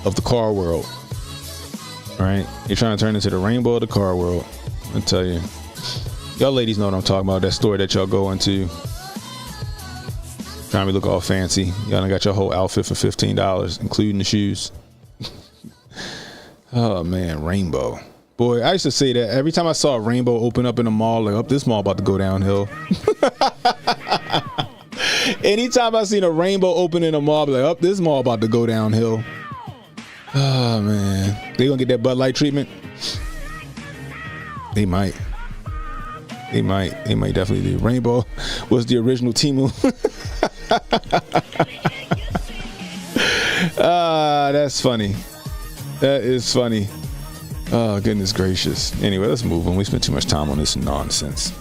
of the car world. Right? You're trying to turn into the rainbow of the car world. I tell you. Y'all ladies know what I'm talking about. That store that y'all go into. Trying to look all fancy. Y'all done got your whole outfit for $15, including the shoes. Oh man, rainbow. Boy, I used to say that every time I saw a rainbow open up in a mall, like, this mall about to go downhill. Anytime I seen a rainbow open in a mall, I'd be like, this mall about to go downhill. Oh man, they gonna get that Bud Light treatment? They might definitely do. Rainbow was the original Temu. That's funny. That is funny. Oh, goodness gracious. Anyway, let's move on. We spent too much time on this nonsense.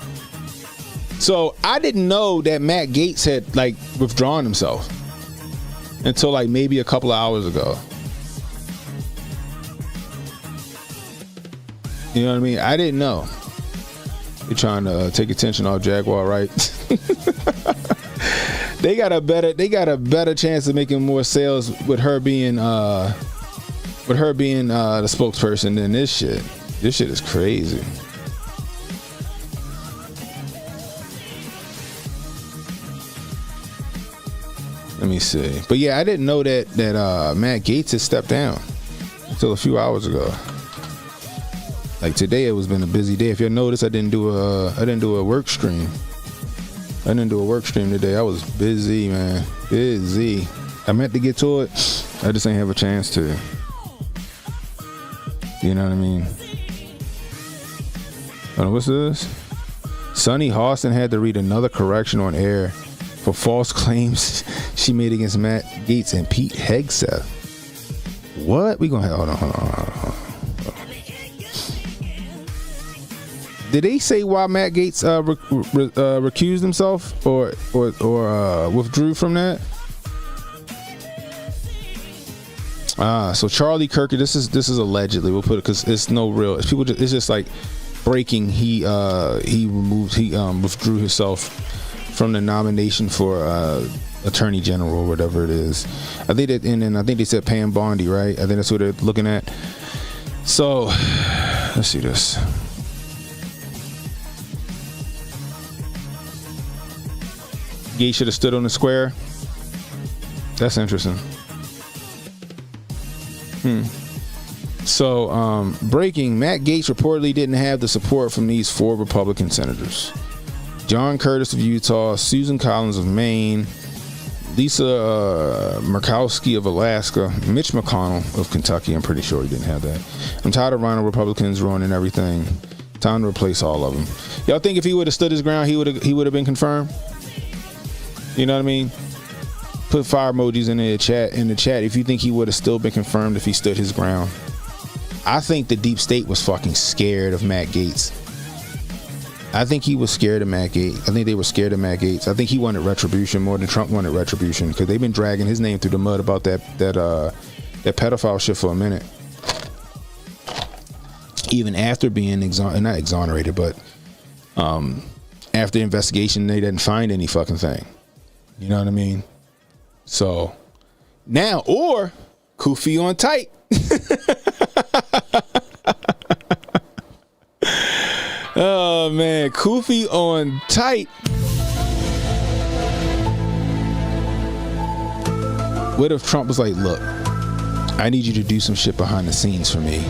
So I didn't know that Matt Gaetz had like withdrawn himself until like maybe a couple of hours ago. You know what I mean? I didn't know. You're trying to take attention off Jaguar, right? They got a better chance of making more sales with her being the spokesperson than this shit. This shit is crazy. Let me see. But yeah, I didn't know that Matt Gaetz had stepped down until a few hours ago. Like today, it was been a busy day. If you notice, I didn't do a work stream. I didn't do a work stream today. I was busy, man. Busy. I meant to get to it. I just ain't have a chance to. You know what I mean? What's this? Sonny Hawson had to read another correction on air for false claims she made against Matt Gaetz and Pete Hegseth. What? We gonna have, hold on. Did they say why Matt Gaetz recused himself or withdrew from that? So Charlie Kirk. This is allegedly. We'll put it because it's no real. It's people. It's just like breaking. He withdrew himself from the nomination for Attorney General or whatever it is. I think that, and then I think they said Pam Bondi, right? I think that's what they're looking at. So let's see this. Gaetz should have stood on the square. That's interesting. So, breaking, Matt Gaetz reportedly didn't have the support from these 4 Republican senators. John Curtis of Utah, Susan Collins of Maine, Lisa Murkowski of Alaska, Mitch McConnell of Kentucky. I'm pretty sure he didn't have that. I'm tired of Rhino Republicans ruining everything. Time to replace all of them. Y'all think if he would have stood his ground, he would have been confirmed? You know what I mean? Put fire emojis in the chat if you think he would have still been confirmed if he stood his ground. I think the deep state was fucking scared of Matt Gaetz. I think he was scared of Matt Gaetz. I think they were scared of Matt Gaetz. I think he wanted retribution more than Trump wanted retribution because they've been dragging his name through the mud about that pedophile shit for a minute. Even after being not exonerated, but after investigation, they didn't find any fucking thing. You know what I mean? So now, or Kufi on tight. Oh man, Kufi on tight. What if Trump was like, look, I need you to do some shit behind the scenes for me.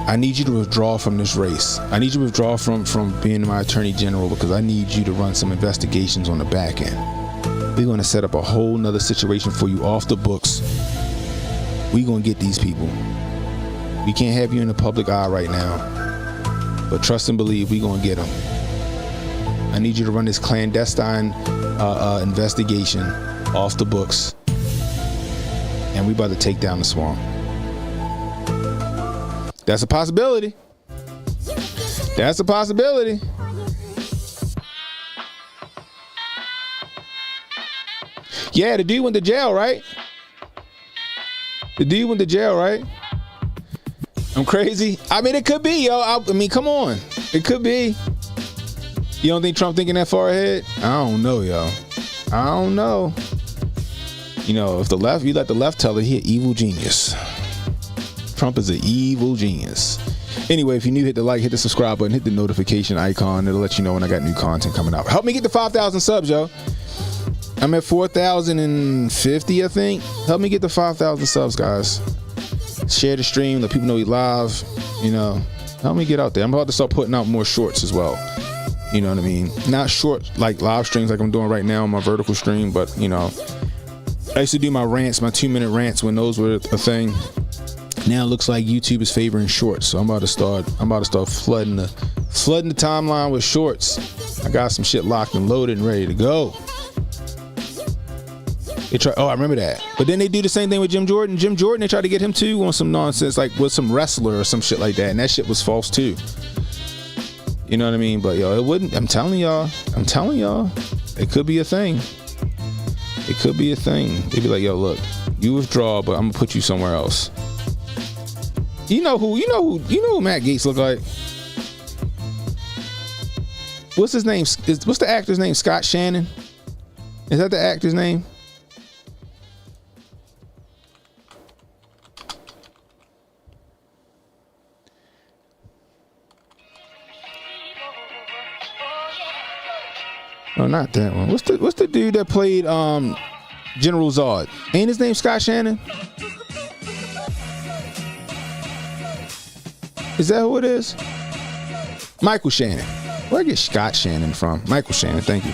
I need you to withdraw from this race. I need you to withdraw from being my attorney general because I need you to run some investigations on the back end. We're going to set up a whole nother situation for you off the books. We're going to get these people. We can't have you in the public eye right now, but trust and believe we're going to get them. I need you to run this clandestine investigation off the books, and we about to take down the swamp. That's a possibility. That's a possibility. Yeah, the dude went to jail, right? The dude went to jail, right? I'm crazy. I mean, it could be, yo. I mean, come on. It could be. You don't think Trump thinking that far ahead? I don't know, yo. I don't know. You know, if you let the left tell it, he an evil genius. Trump is an evil genius. Anyway, if you're new, hit the like, hit the subscribe button, hit the notification icon. It'll let you know when I got new content coming out. Help me get to 5,000 subs, yo. I'm at 4,050, I think. Help me get to 5,000 subs, guys. Share the stream, let people know we live. You know, help me get out there. I'm about to start putting out more shorts as well. You know what I mean? Not short like live streams like I'm doing right now on my vertical stream, but you know, I used to do my rants, my 2-minute rants when those were a thing. Now it looks like YouTube is favoring shorts, so I'm about to start flooding the timeline with shorts. I got some shit locked and loaded and ready to go. I remember that. But then they do the same thing with Jim Jordan. Jim Jordan, they tried to get him too on some nonsense, like with some wrestler or some shit like that, and that shit was false too. You know what I mean? But yo, it wouldn't. I'm telling y'all, it could be a thing. It could be a thing. They'd be like, yo, look, you withdraw, but I'm gonna put you somewhere else. You know who Matt Gaetz look like? What's his name? What's the actor's name? Scott Shannon? Is that the actor's name? Oh, not that one. What's the dude that played General Zod? Ain't his name Scott Shannon? Is that who it is? Michael Shannon. Where I get Scott Shannon from? Michael Shannon, thank you.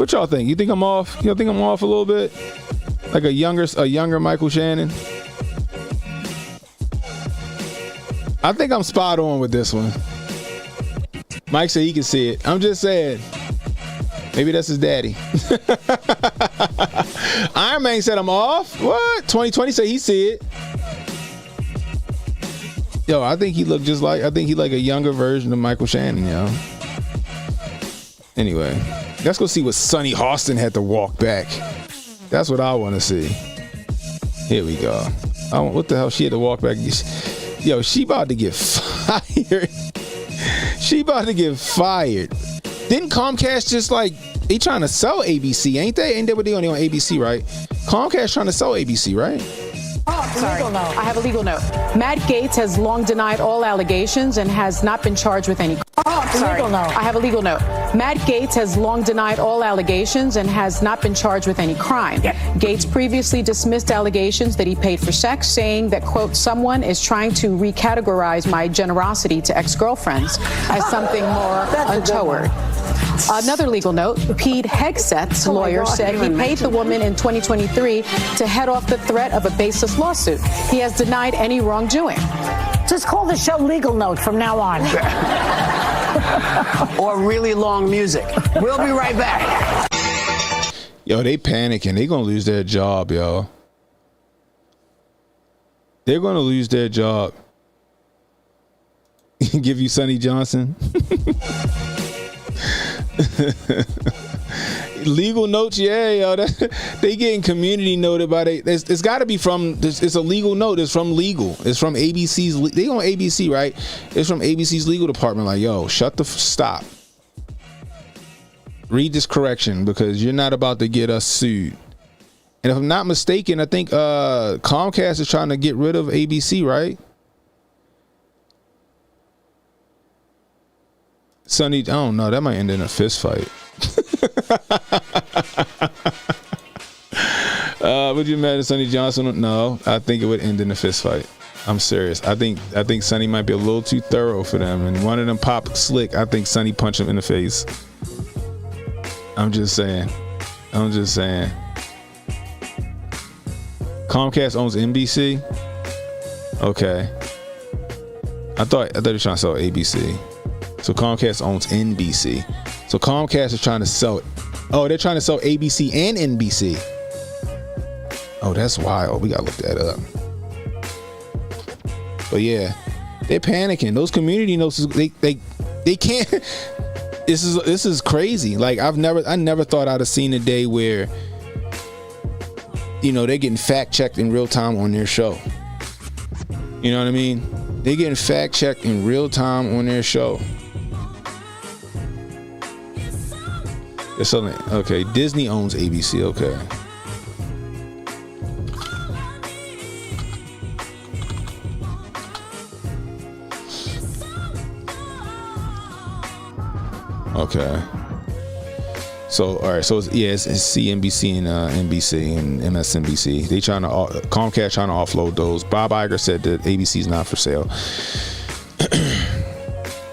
What y'all think? You think I'm off? You think I'm off a little bit? Like a younger Michael Shannon? I think I'm spot on with this one. Mike said he can see it. I'm just saying. Maybe that's his daddy. Iron Man said I'm off. What? 2020 said he see it. Yo, I think he like a younger version of Michael Shannon, yo. Anyway, let's go see what Sonny Hostin had to walk back. That's what I want to see. Here we go. What the hell she had to walk back? Yo, she about to get fired. She about to get fired. Didn't Comcast just they trying to sell ABC, ain't they? Ain't they what they on ABC, right? Comcast trying to sell ABC, right? Oh, sorry. I have a legal note. Matt Gaetz has long denied all allegations and has not been charged with any. Sorry. I have a legal note. Matt Gaetz has long denied all allegations and has not been charged with any crime. Gaetz previously dismissed allegations that he paid for sex, saying that, quote, someone is trying to recategorize my generosity to ex-girlfriends as something more untoward. Another legal note, Pete Hegseth's lawyer said he paid the woman in 2023 to head off the threat of a baseless lawsuit. He has denied any wrongdoing. Just call the show Legal Note from now on. Or really long music. We'll be right back. Yo, they panicking. They gonna lose their job, yo. They're gonna lose their job. Give you Sonny Johnson. Legal notes, yeah, yo. They getting community noted by it's got to be from. It's a legal note. It's from legal. It's from ABC's. They on ABC, right? It's from ABC's legal department. Like, yo, stop. Read this correction because you're not about to get us sued. And if I'm not mistaken, I think Comcast is trying to get rid of ABC, right? Sonny, I don't know. That might end in a fist fight. Would you imagine Sonny Johnson? No, I think it would end in a fist fight. I'm serious. I think Sonny might be a little too thorough for them, and one of them pop slick. I think Sonny punched him in the face. I'm just saying. Comcast owns NBC. Okay. I thought they were trying to sell ABC. So Comcast owns NBC. So Comcast is trying to sell it. Oh, they're trying to sell ABC and NBC. Oh, that's wild. We gotta look that up. But yeah, they're panicking. Those community notes, they can't. This is crazy. Like I never thought I'd have seen a day where, they're getting fact checked in real time on their show. You know what I mean? They're getting fact checked in real time on their show. Okay, Disney owns ABC. Okay. Okay. So all right. So it's CNBC and NBC and MSNBC. Comcast trying to offload those. Bob Iger said that ABC is not for sale.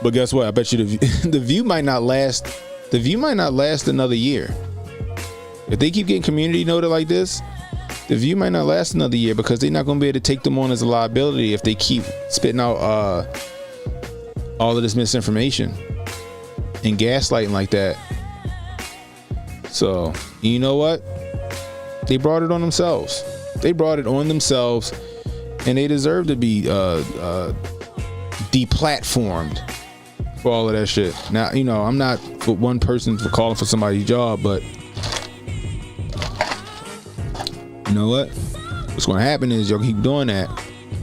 But guess what? I bet you the View might not last. The View might not last another year. If they keep getting community noted like this, The View might not last another year because they're not going to be able to take them on as a liability if they keep spitting out all of this misinformation and gaslighting like that. So, you know what? They brought it on themselves. They brought it on themselves, and they deserve to be deplatformed for all of that shit. Now, you know, I'm not for one person for calling for somebody's job, but you know what? What's going to happen is y'all keep doing that.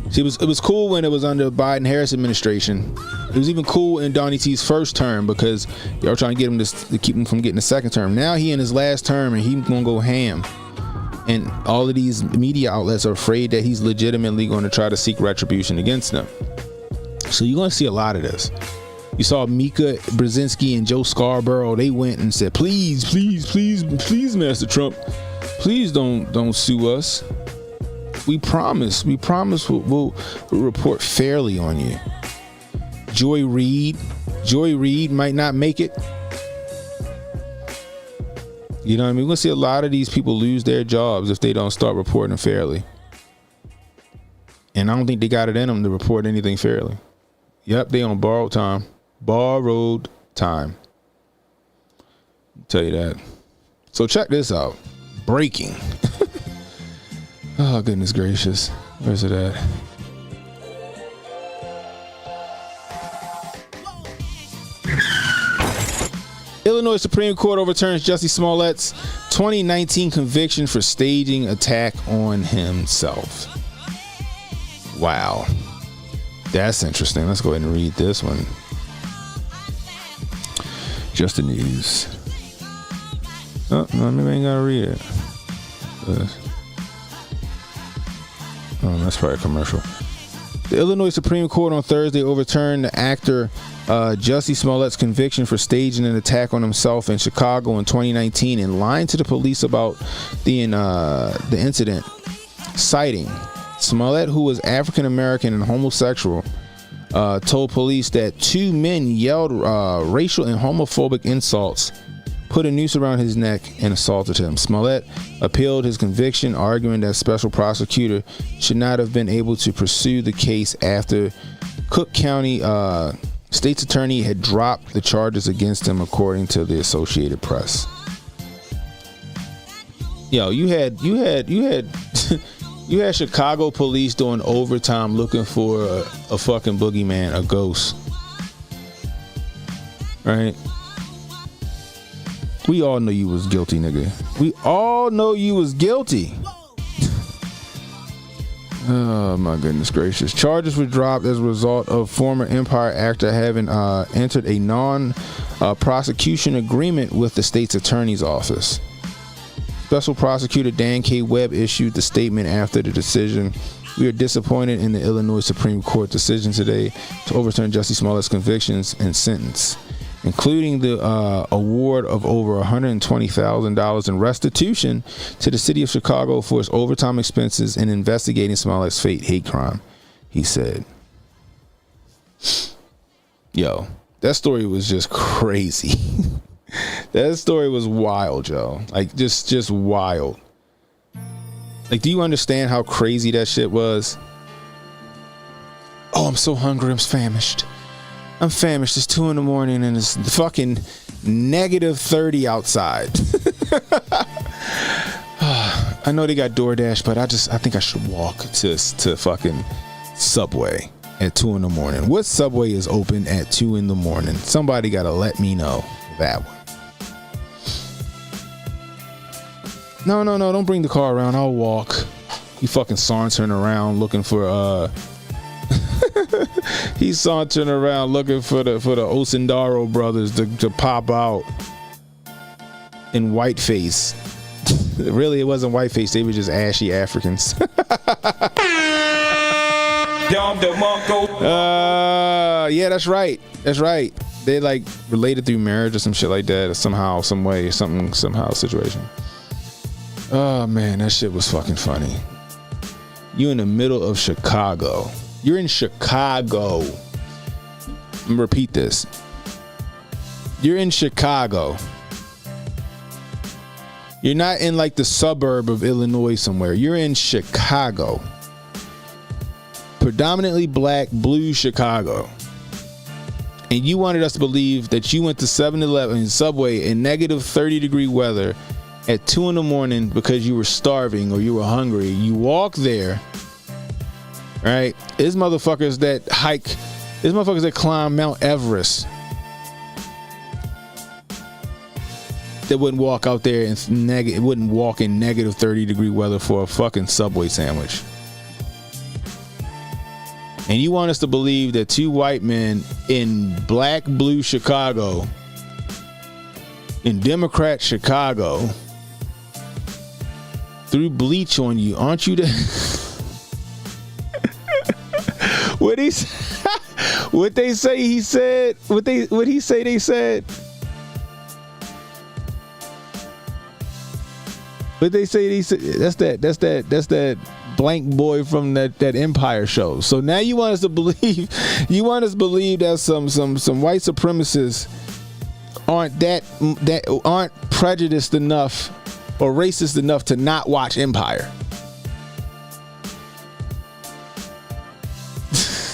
See, it was cool when it was under the Biden-Harris administration. It was even cool in Donnie T's first term because y'all trying to get him to keep him from getting a second term. Now he in his last term and he's going to go ham. And all of these media outlets are afraid that he's legitimately going to try to seek retribution against them. So you're going to see a lot of this. You saw Mika Brzezinski and Joe Scarborough. They went and said, please, Master Trump, please don't sue us. We promise we'll report fairly on you. Joy Reid might not make it. You know what I mean? We're going to see a lot of these people lose their jobs if they don't start reporting fairly. And I don't think they got it in them to report anything fairly. Yep, they on borrowed time. Borrowed time. I'll tell you that. So check this out. Breaking. Oh, goodness gracious. Where's it at? Illinois Supreme Court overturns Jussie Smollett's 2019 conviction for staging attack on himself. Wow. That's interesting. Let's go ahead and read this one. Just the news. Oh, no, maybe I ain't gotta read it. Oh, that's probably a commercial. The Illinois Supreme Court on Thursday overturned the actor Jussie Smollett's conviction for staging an attack on himself in Chicago in 2019 and lying to the police about the incident, citing Smollett, who was African American and homosexual, told police that two men yelled racial and homophobic insults, put a noose around his neck, and assaulted him. Smollett appealed his conviction, arguing that special prosecutor should not have been able to pursue the case after Cook County state's attorney had dropped the charges against him, according to the Associated Press. Yo, you had you had Chicago police doing overtime looking for a fucking boogeyman, a ghost. Right? We all know you was guilty, nigga. We all know you was guilty. Oh my goodness gracious. Charges were dropped as a result of former Empire actor having entered a non-prosecution agreement with the state's attorney's office. Special Prosecutor Dan K. Webb issued the statement after the decision. We are disappointed in the Illinois Supreme Court decision today to overturn Jussie Smollett's convictions and sentence, including the award of over $120,000 in restitution to the city of Chicago for its overtime expenses in investigating Smollett's hate crime, he said. Yo, that story was just crazy. That story was wild, yo. Like, just wild. Like, do you understand how crazy that shit was? Oh, I'm so hungry, I'm famished. I'm famished. It's 2 a.m. and it's fucking negative 30 outside. I know they got DoorDash, but I think I should walk to fucking Subway at 2 a.m. What Subway is open at 2 a.m? Somebody gotta let me know that one. No, don't bring the car around. I'll walk. You fucking sauntering around looking for he's sauntering around looking for the Osendaro brothers to pop out in whiteface. Really, it wasn't whiteface. They were just ashy Africans. Yeah, that's right. They like related through marriage or some shit like that, or somehow, some way, somehow situation. Oh man, that shit was fucking funny. You in the middle of Chicago. You're in Chicago. I'm gonna repeat this. You're in Chicago. You're not in like the suburb of Illinois somewhere. You're in Chicago. Predominantly black, blue Chicago. And you wanted us to believe that you went to 7-Eleven Subway in negative 30-degree weather at 2 a.m. because you were starving or you were hungry. You walk there, right? There's motherfuckers that climb Mount Everest that wouldn't walk out there and wouldn't walk in negative 30-degree weather for a fucking Subway sandwich. And you want us to believe that 2 white men in black, blue Chicago, in Democrat Chicago, threw bleach on you, aren't you? What he say he said? What he say they said? What they say he said? That's that blank boy from that Empire show. So now you want us to believe that some white supremacists aren't prejudiced enough or racist enough to not watch Empire?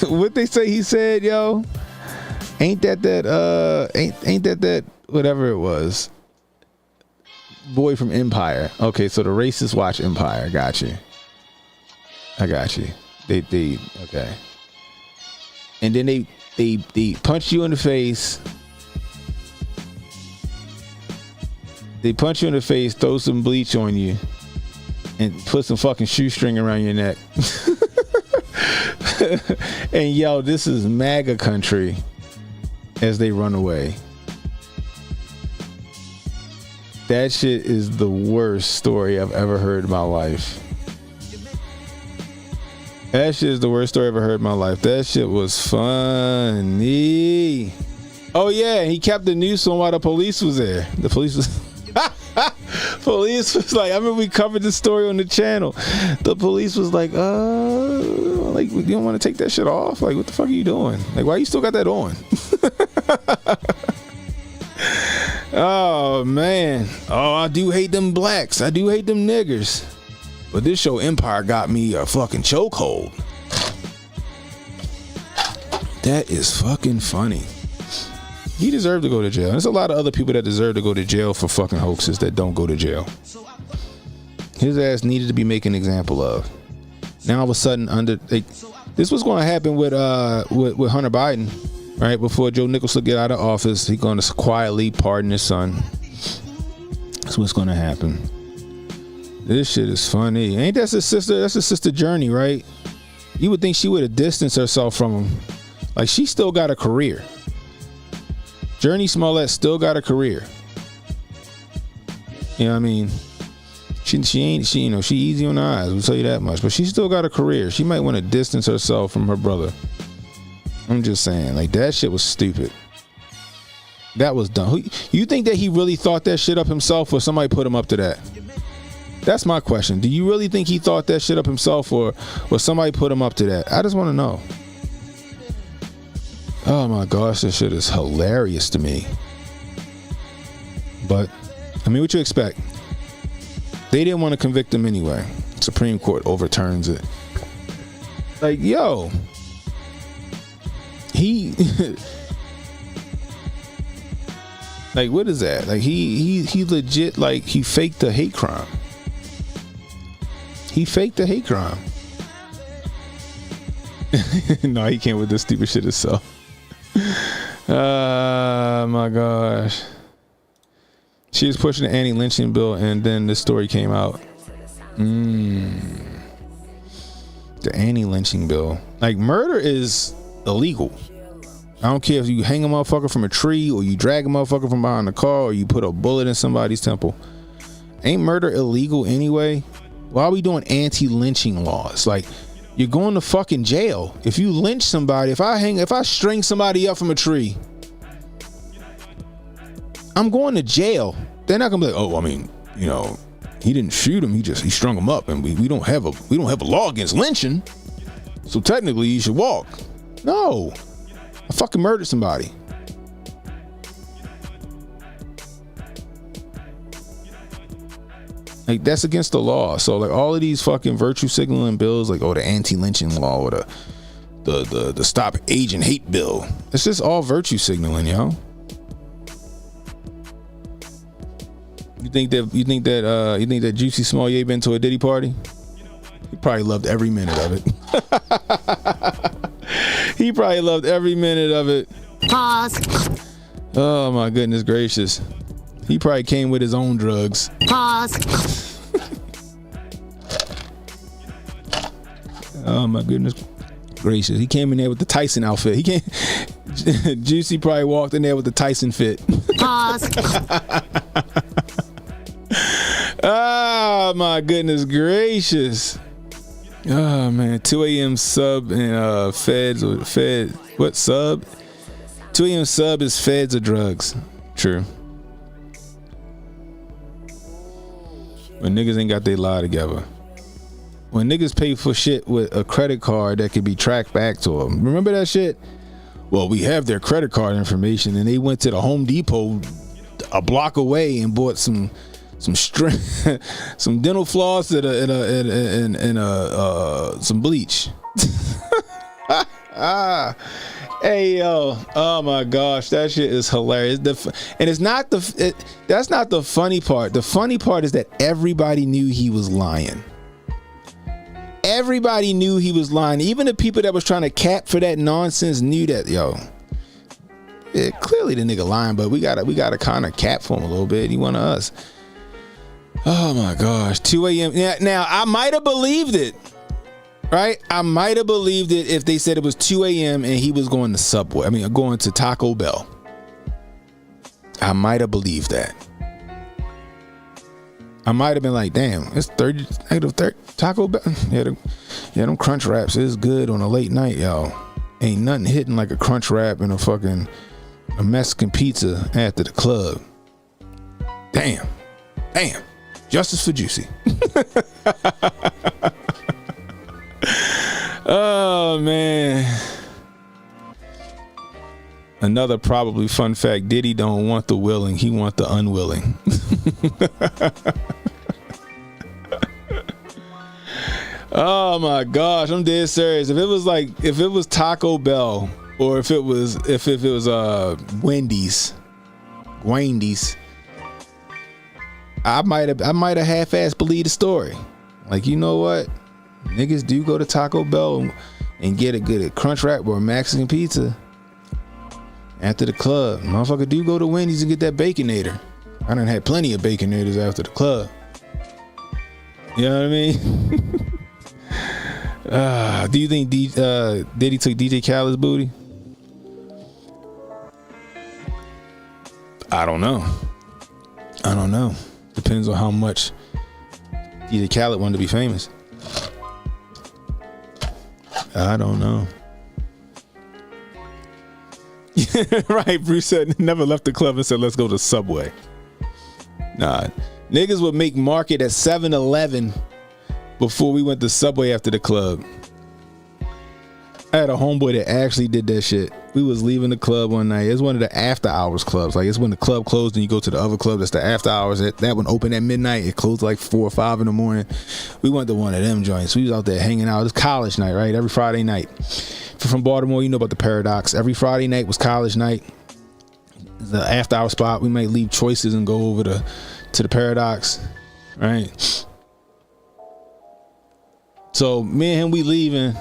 What they say he said, yo? Ain't that whatever it was? Boy from Empire. Okay, so the racists watch Empire. Got you. I got you. They okay. And then they punch you in the face. They punch you in the face, throw some bleach on you, and put some fucking shoestring around your neck. And yo, this is MAGA country as they run away. That shit is the worst story I've ever heard in my life. That shit is the worst story I've ever heard in my life. That shit was funny. Oh yeah, he kept the noose on while the police was there. The police was police was like, I remember we covered this story on the channel. The police was like, like, you don't want to take that shit off? Like, what the fuck are you doing? Like, why you still got that on? Oh man. Oh, I do hate them blacks. I do hate them niggers. But this show Empire got me a fucking chokehold. That is fucking funny. He deserved to go to jail. There's a lot of other people that deserve to go to jail for fucking hoaxes that don't go to jail. His ass needed to be made an example of. Now all of a sudden, this was going to happen with Hunter Biden, right? Before Joe Nicholson get out of office, he's going to quietly pardon his son. That's what's going to happen. This shit is funny. Ain't that his sister? That's his sister Journey, right? You would think she would have distanced herself from him. Like, she still got a career. Jussie Smollett still got a career. You know what I mean? She easy on the eyes, we'll tell you that much. But she still got a career. She might want to distance herself from her brother. I'm just saying, like, that shit was stupid. That was dumb. You think that he really thought that shit up himself, or somebody put him up to that? That's my question. Do you really think he thought that shit up himself, or somebody put him up to that? I just want to know. Oh my gosh, this shit is hilarious to me. But, I mean, what you expect? They didn't want to convict him anyway. Supreme Court overturns it. Like, yo. He... like, what is that? Like, he legit, like, he faked a hate crime. He faked a hate crime. No, he can't with this stupid shit himself. My gosh. She was pushing the anti-lynching bill, and then this story came out. The anti-lynching bill. Like, murder is illegal. I don't care if you hang a motherfucker from a tree, or you drag a motherfucker from behind a car, or you put a bullet in somebody's temple. Ain't murder illegal anyway? Why are we doing anti-lynching laws? Like, you're going to fucking jail if you lynch somebody. If I string somebody up from a tree, I'm going to jail. They're not gonna be like, oh, I mean, you know, he didn't shoot him. He strung him up, and we don't have a law against lynching. So technically, you should walk. No, I fucking murdered somebody. Like, that's against the law. So, like, all of these fucking virtue signaling bills, like, oh, the anti-lynching law, or the stop Asian hate bill, it's just all virtue signaling, yo. You think that Jussie Smollett been to a Diddy party? He probably loved every minute of it. He probably loved every minute of it. Pause. Oh my goodness gracious. He probably came with his own drugs. Pause. Oh my goodness gracious. He came in there with the Tyson outfit. Juicy probably walked in there with the Tyson fit. Pause. Oh my goodness gracious. Oh man, 2 a.m. sub and feds or fed. What sub? 2 a.m. sub is feds or drugs. True. When niggas ain't got their lie together. When niggas pay for shit with a credit card that can be tracked back to them. Remember that shit? Well, we have their credit card information, and they went to the Home Depot a block away and bought some some dental floss and some bleach. Hey yo, oh my gosh, that shit is hilarious. And it's not that's not the funny part. The funny part is that everybody knew he was lying. Everybody knew he was lying. Even the people that was trying to cap for that nonsense knew that, yo. Yeah, clearly the nigga lying, but we gotta kind of cap for him a little bit. He one of us. Oh my gosh, 2 a.m. Now I might have believed it. Right? I might have believed it if they said it was 2 a.m. and he was going to Subway. I mean, going to Taco Bell. I might have believed that. I might have been like, damn, it's -30 Taco Bell. Yeah, them crunch wraps is good on a late night, y'all. Ain't nothing hitting like a crunch wrap and a Mexican pizza after the club. Damn. Justice for Juicy. Oh man. Another probably fun fact, Diddy don't want the willing, he want the unwilling. Oh my gosh, I'm dead serious. If it was Taco Bell or if it was Wendy's, I might have half-assed believed the story. Like, you know what? Niggas do go to Taco Bell and get a crunch wrap or a Mexican pizza after the club. Motherfucker do go to Wendy's and get that Baconator. I done had plenty of Baconators after the club. You know what I mean? Do you think Diddy took DJ Khaled's booty? I don't know. Depends on how much DJ Khaled wanted to be famous. I don't know. Right, Bruce said never left the club and said let's go to Subway. Nah, niggas would make market at 7-Eleven before we went to Subway after the club. I had a homeboy that actually did that shit. We was leaving the club one night. It's one of the after hours clubs. Like, it's when the club closed and you go to the other club. That's the after hours. That one opened at midnight. It closed like 4 or 5 in the morning. We went to one of them joints. We was out there hanging out. It was college night, right? Every Friday night. If you're from Baltimore, you know about the Paradox. Every Friday night was college night. The after hour spot. We might leave Choices and go over to the Paradox, right? So me and him, we leaving.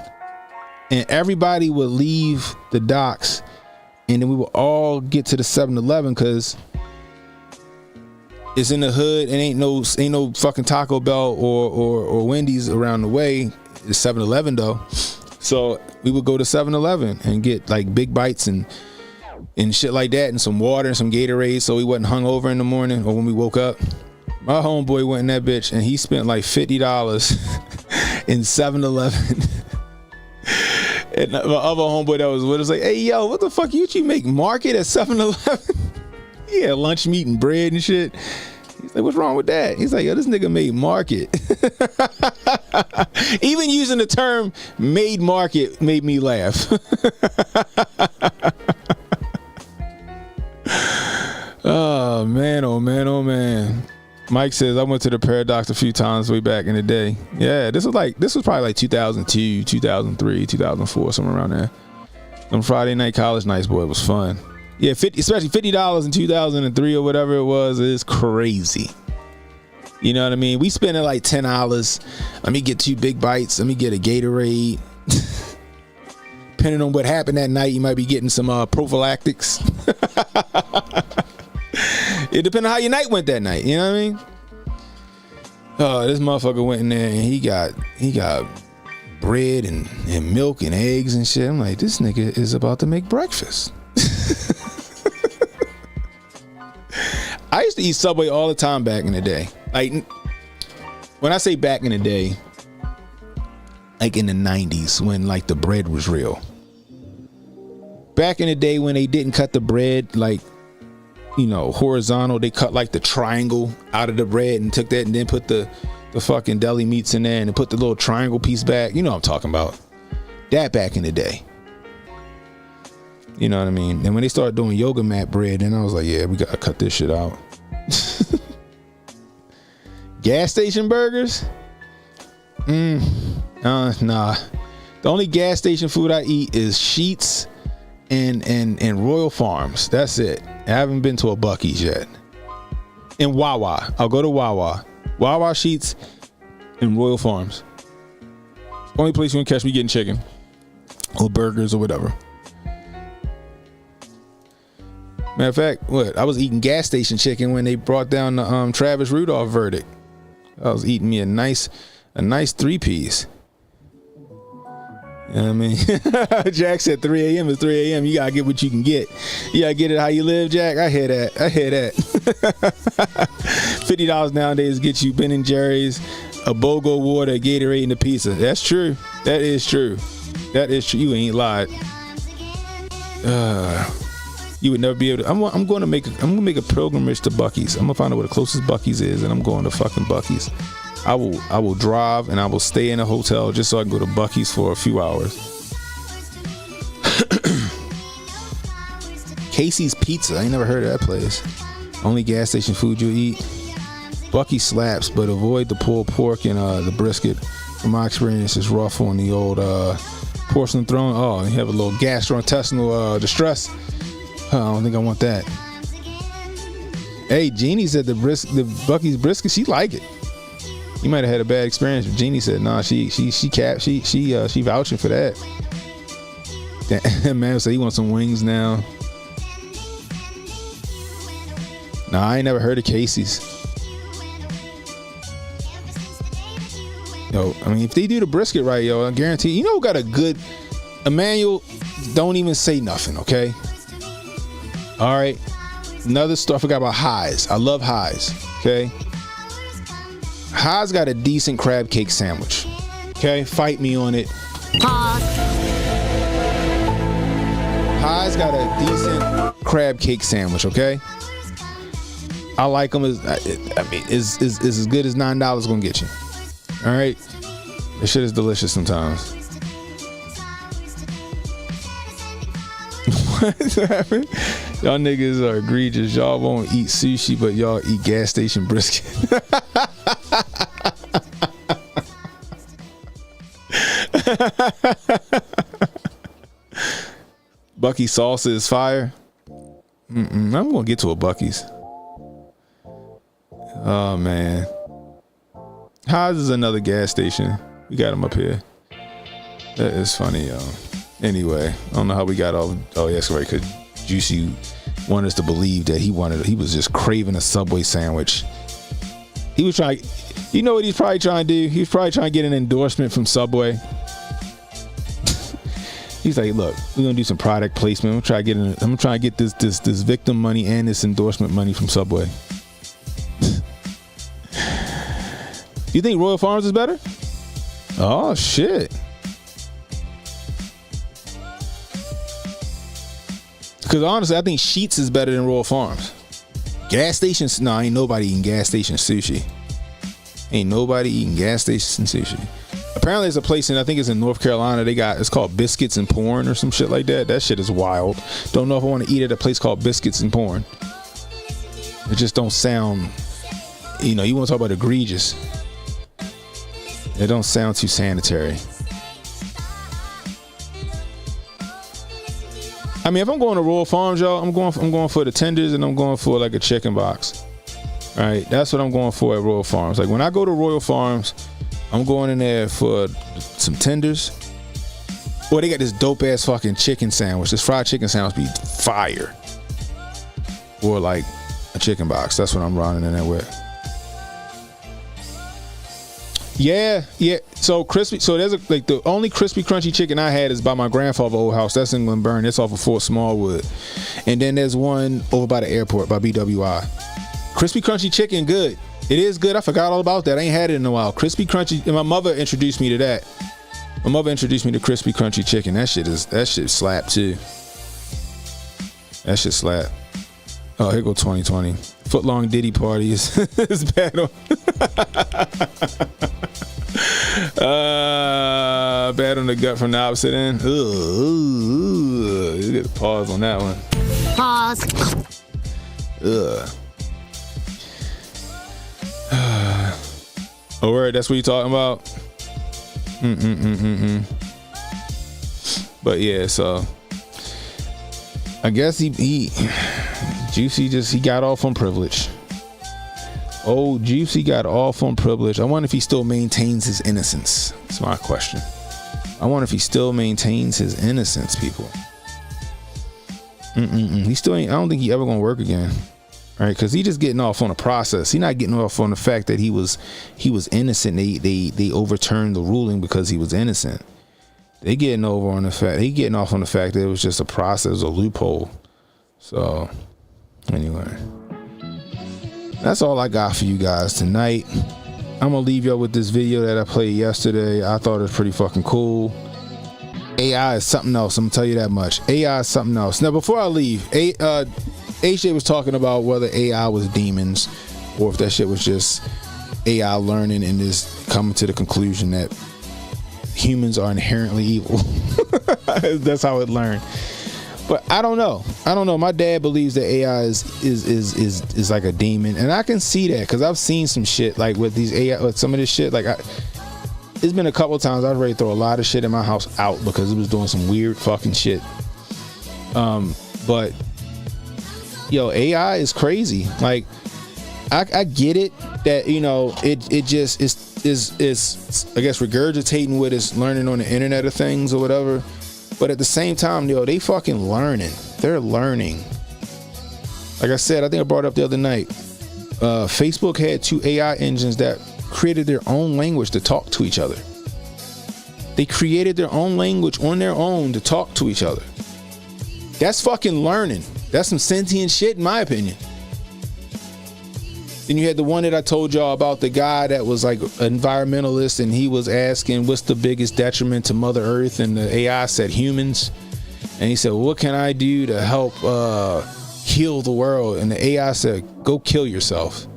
And everybody would leave the docks, and then we would all get to the 7-Eleven because it's in the hood and ain't no fucking Taco Bell or Wendy's around the way. It's 7-Eleven though, so we would go to 7-Eleven and get like big bites and shit like that, and some water and some Gatorade, so we wasn't hungover in the morning or when we woke up. My homeboy went in that bitch and he spent like $50 in 7-Eleven. And my other homeboy that was with us like, hey yo, what the fuck you make market at 7-Eleven? Yeah, lunch meat and bread and shit. He's like, what's wrong with that? He's like, yo, this nigga made market. Even using the term made market made me laugh. Oh man, oh man, oh man. Mike says, I went to the Paradox a few times way back in the day. Yeah, this was probably like 2002, 2003, 2004, somewhere around there. Them Friday night college nights, boy, it was fun. Yeah, especially $50 in 2003 or whatever it was, is crazy. You know what I mean? We spending like $10. Let me get 2 big bites. Let me get a Gatorade. Depending on what happened that night, you might be getting some prophylactics. It depends on how your night went that night. You know what I mean? Oh, this motherfucker went in there and he got bread and milk and eggs and shit. I'm like, this nigga is about to make breakfast. I used to eat Subway all the time back in the day. Like, when I say back in the day, like in the 90s when like the bread was real. Back in the day when they didn't cut the bread like, you know, horizontal, they cut like the triangle out of the bread and took that and then put the fucking deli meats in there and put the little triangle piece back. You know what I'm talking about. That back in the day. You know what I mean? And when they started doing yoga mat bread, then I was like, yeah, we gotta cut this shit out. Gas station burgers? Nah. The only gas station food I eat is Sheetz and Royal Farms. That's it. I haven't been to a Buc-ee's yet. And Wawa. I'll go to Wawa. Wawa, Sheetz, and Royal Farms. Only place you can catch me getting chicken or burgers or whatever. Matter of fact, I was eating gas station chicken when they brought down the Travis Rudolph verdict. I was eating me a nice 3-piece. You know what I mean? Jack said 3 a.m. is 3 a.m. You gotta get what you can get. You gotta get it how you live, Jack. I hear that. $50 nowadays gets you Ben and Jerry's, a BOGO water, a Gatorade, and a pizza. That's true. That is true. You ain't lied. You would never be able to. I'm gonna make a pilgrimage to Buc-ee's. I'm gonna find out where the closest Buc-ee's is, and I'm going to fucking Buc-ee's. I will drive and I will stay in a hotel just so I can go to Buc-ee's for a few hours. Casey's Pizza. I ain't never heard of that place. Only gas station food you eat. Buc-ee's slaps, but avoid the pulled pork and the brisket. From my experience, it's rough on the old porcelain throne. Oh, you have a little gastrointestinal distress. I don't think I want that. Hey, Jeannie said the Buc-ee's brisket, she like it. You might have had a bad experience, but Jeannie said, nah, she vouching for that. That man said he wants some wings now. Nah, I ain't never heard of Casey's. Yo, I mean, if they do the brisket right, yo, I guarantee you know who got a good Emmanuel. Don't even say nothing, okay? All right. Another store, I forgot about Highs. I love Highs, okay? Highs got a decent crab cake sandwich. Okay, fight me on it. Highs got a decent crab cake sandwich. Okay, I like them. Is as good as $9 gonna get you. All right, this shit is delicious sometimes. What's happening? Y'all niggas are egregious. Y'all won't eat sushi, but y'all eat gas station brisket. Buc-ee's salsa is fire. I'm gonna get to a Buc-ee's. Oh man, Haas is another gas station. We got him up here. That is funny, yo. Anyway, I don't know how we got all. Oh yes, right. Because Juicy wanted us to believe that he was just craving a Subway sandwich. He was trying. You know what he's probably trying to do? He's probably trying to get an endorsement from Subway. He's like, look, we're gonna do some product placement. I'm trying to get this victim money and this endorsement money from Subway. You think Royal Farms is better? Oh shit. Because honestly, I think Sheetz is better than Royal Farms. Gas stations, no, ain't nobody eating gas station sushi. Ain't nobody eating gas station sushi. Apparently there's a place I think it's in North Carolina, it's called Biscuits and Porn or some shit like that. That shit is wild. Don't know if I want to eat at a place called Biscuits and Porn. It just don't sound, you want to talk about egregious. It don't sound too sanitary. I mean, if I'm going to Royal Farms, y'all, I'm going for the tenders and I'm going for like a chicken box. All right, that's what I'm going for at Royal Farms. Like when I go to Royal Farms, I'm going in there for some tenders. Boy, they got this dope ass fucking chicken sandwich. This fried chicken sandwich be fire. Or like a chicken box. That's what I'm running in there with. Yeah. So there's the only crispy crunchy chicken I had is by my grandfather's old house. That's in Glenburn. That's off of Fort Smallwood. And then there's one over by the airport by BWI. Crispy crunchy chicken, good. It is good. I forgot all about that. I ain't had it in a while. Crispy crunchy. And my mother introduced me to that. My mother introduced me to crispy crunchy chicken. That shit slap too. That shit slap. Oh, here go 2020. Foot-long Diddy parties. It's bad on. Bad on the gut from the opposite end. Ugh. You get a pause on that one. Pause. Ugh. Oh, word, that's what you talking about? But yeah, so I guess he Juicy he got off on privilege. Oh, Juicy got off on privilege. I wonder if he still maintains his innocence. That's my question. I wonder if he still maintains his innocence, people. He still ain't. I don't think he ever gonna work again, right? Because he just getting off on a process. He not getting off on the fact that he was innocent. They overturned the ruling because he was innocent. They getting over on the fact. He getting off on the fact that it was just a process, a loophole. So anyway, that's all I got for you guys tonight. I'm gonna leave y'all with this video that I played yesterday. I thought it was pretty fucking cool. AI is something else. I'm gonna tell you that much. AI is something else. Now, before I leave, AJ was talking about whether AI was demons or if that shit was just AI learning and just coming to the conclusion that humans are inherently evil. That's how it learned. But I don't know. My dad believes that AI is like a demon, and I can see that because I've seen some shit like with these AI, with some of this shit. Like, it's been a couple of times I've ready to throw a lot of shit in my house out because it was doing some weird fucking shit. But yo, AI is crazy. Like, I get it that, you know, it just is I guess regurgitating what it's learning on the Internet of Things or whatever. But at the same time, yo, they fucking learning. They're learning. Like I said, I think I brought it up the other night. Facebook had 2 AI engines that created their own language to talk to each other. They created their own language on their own to talk to each other. That's fucking learning. That's some sentient shit, in my opinion. Then you had the one that I told y'all about, the guy that was like an environmentalist, and he was asking what's the biggest detriment to Mother Earth, and the AI said humans. And he said, well, what can I do to help heal the world? And the AI said, go kill yourself.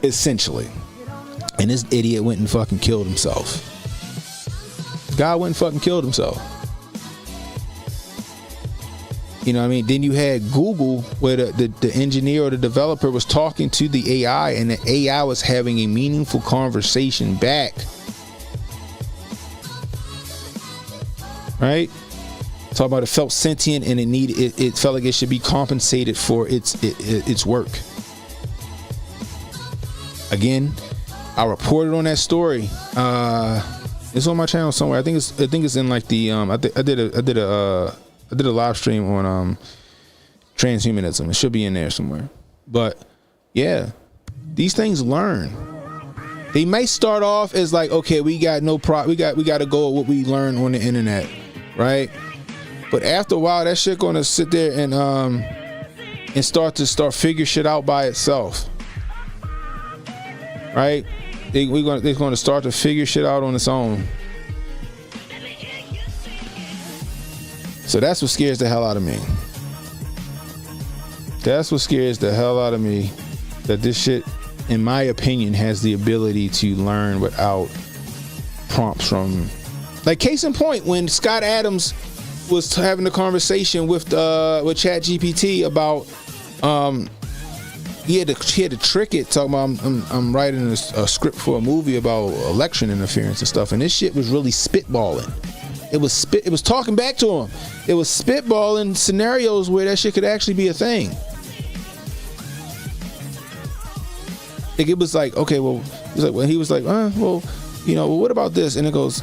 Essentially. And this idiot went and fucking killed himself. Guy went and fucking killed himself. You know what I mean? Then you had Google, where the engineer or the developer was talking to the AI, and the AI was having a meaningful conversation back. Right? Talk about it felt sentient, and it felt like it should be compensated for its work. Again, I reported on that story. It's on my channel somewhere. I think it's in like the I did a live stream on transhumanism. It should be in there somewhere. But yeah, these things learn. They may start off as like, okay, we got to go with what we learn on the internet, right? But after a while, that shit gonna sit there and start figure shit out by itself, right? They're gonna start to figure shit out on its own. So that's what scares the hell out of me. That's what scares the hell out of me. That this shit, in my opinion, has the ability to learn without prompts from, like, case in point, when Scott Adams was having a conversation with ChatGPT about he had to trick it, talking about I'm writing a script for a movie about election interference and stuff, and this shit was really spitballing. It was talking back to him. It was spitballing scenarios where that shit could actually be a thing. Like, it was like, okay, well, he was like, well, you know, well, what about this? And it goes,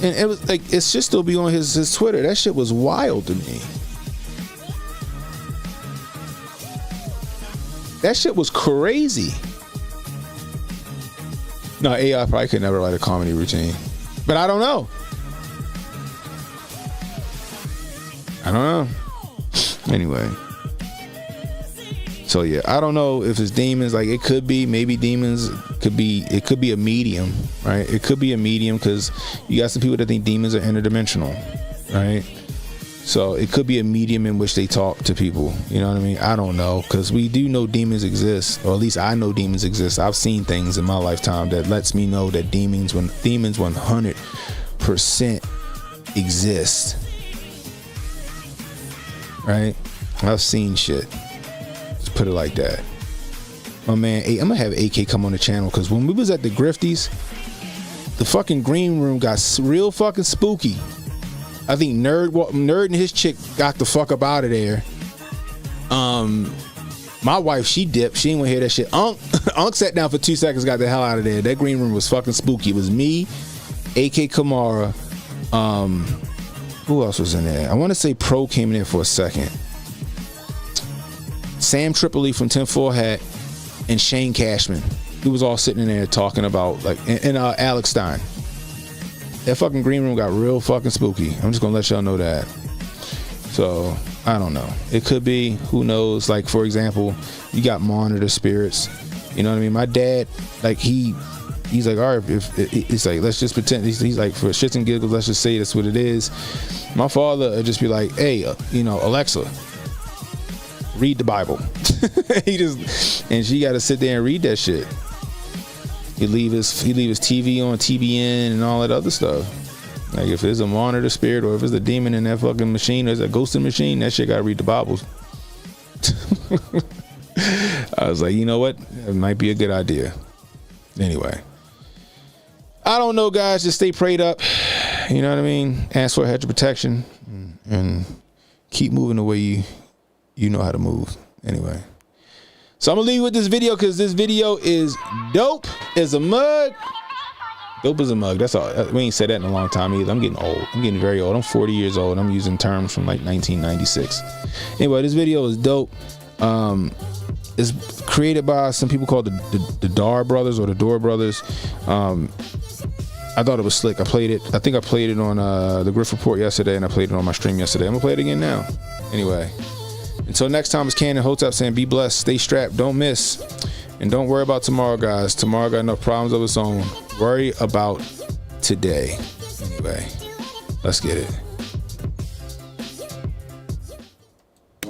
and it was like, it's just still be on his Twitter. That shit was wild to me. That shit was crazy. No, AI probably could never write a comedy routine, but I don't know. Anyway, so yeah, I don't know if it's demons. Like, it could be, maybe demons could be. It could be a medium, right? It could be a medium, because you got some people that think demons are interdimensional, right? So it could be a medium in which they talk to people. You know what I mean? I don't know, because we do know demons exist, or at least I know demons exist. I've seen things in my lifetime that lets me know that demons 100% exist. right? I've seen shit. Let's put it like that. My man, I'm gonna have AK come on the channel because when we was at the Grifties, the fucking green room got real fucking spooky. I think Nerd and his chick got the fuck up out of there. My wife, she dipped. She didn't want to hear that shit. Unc sat down for 2 seconds, got the hell out of there. That green room was fucking spooky. It was me, AK Kamara. Who else was in there? I want to say Pro came in there for a second. Sam Tripoli from Tinfoil Hat and Shane Cashman. We was all sitting in there talking about and Alex Stein. That fucking green room got real fucking spooky. I'm just gonna let y'all know that. So I don't know. It could be. Who knows? Like, for example, you got monitor spirits. You know what I mean? My dad, like, he's like, all right, it's like, let's just pretend. He's like, for shits and giggles, let's just say that's what it is. My father would just be like, hey, Alexa, read the Bible. And she got to sit there and read that shit. He leave his TV on TBN and all that other stuff. Like, if there's a monitor spirit or if there's a demon in that fucking machine or there's a ghost in the machine, that shit gotta read the Bibles. I was like, you know what? It might be a good idea. Anyway. I don't know, guys. Just stay prayed up. You know what I mean? Ask for a hedge of protection and keep moving the way you know how to move. Anyway. So I'm gonna leave you with this video because this video is dope as a mug. Dope as a mug. That's all. We ain't said that in a long time either. I'm getting old. I'm getting very old. I'm 40 years old. I'm using terms from like 1996. Anyway, this video is dope. It's created by some people called the Dar Brothers or the Door Brothers. I thought it was slick. I played it. I think I played it on the Griff Report yesterday, and I played it on my stream yesterday. I'm gonna play it again now. Anyway, until next time, it's Ken and Hotep saying be blessed, stay strapped, don't miss, and don't worry about tomorrow, guys. Tomorrow got enough problems of its own. Worry about today. Anyway, let's get it.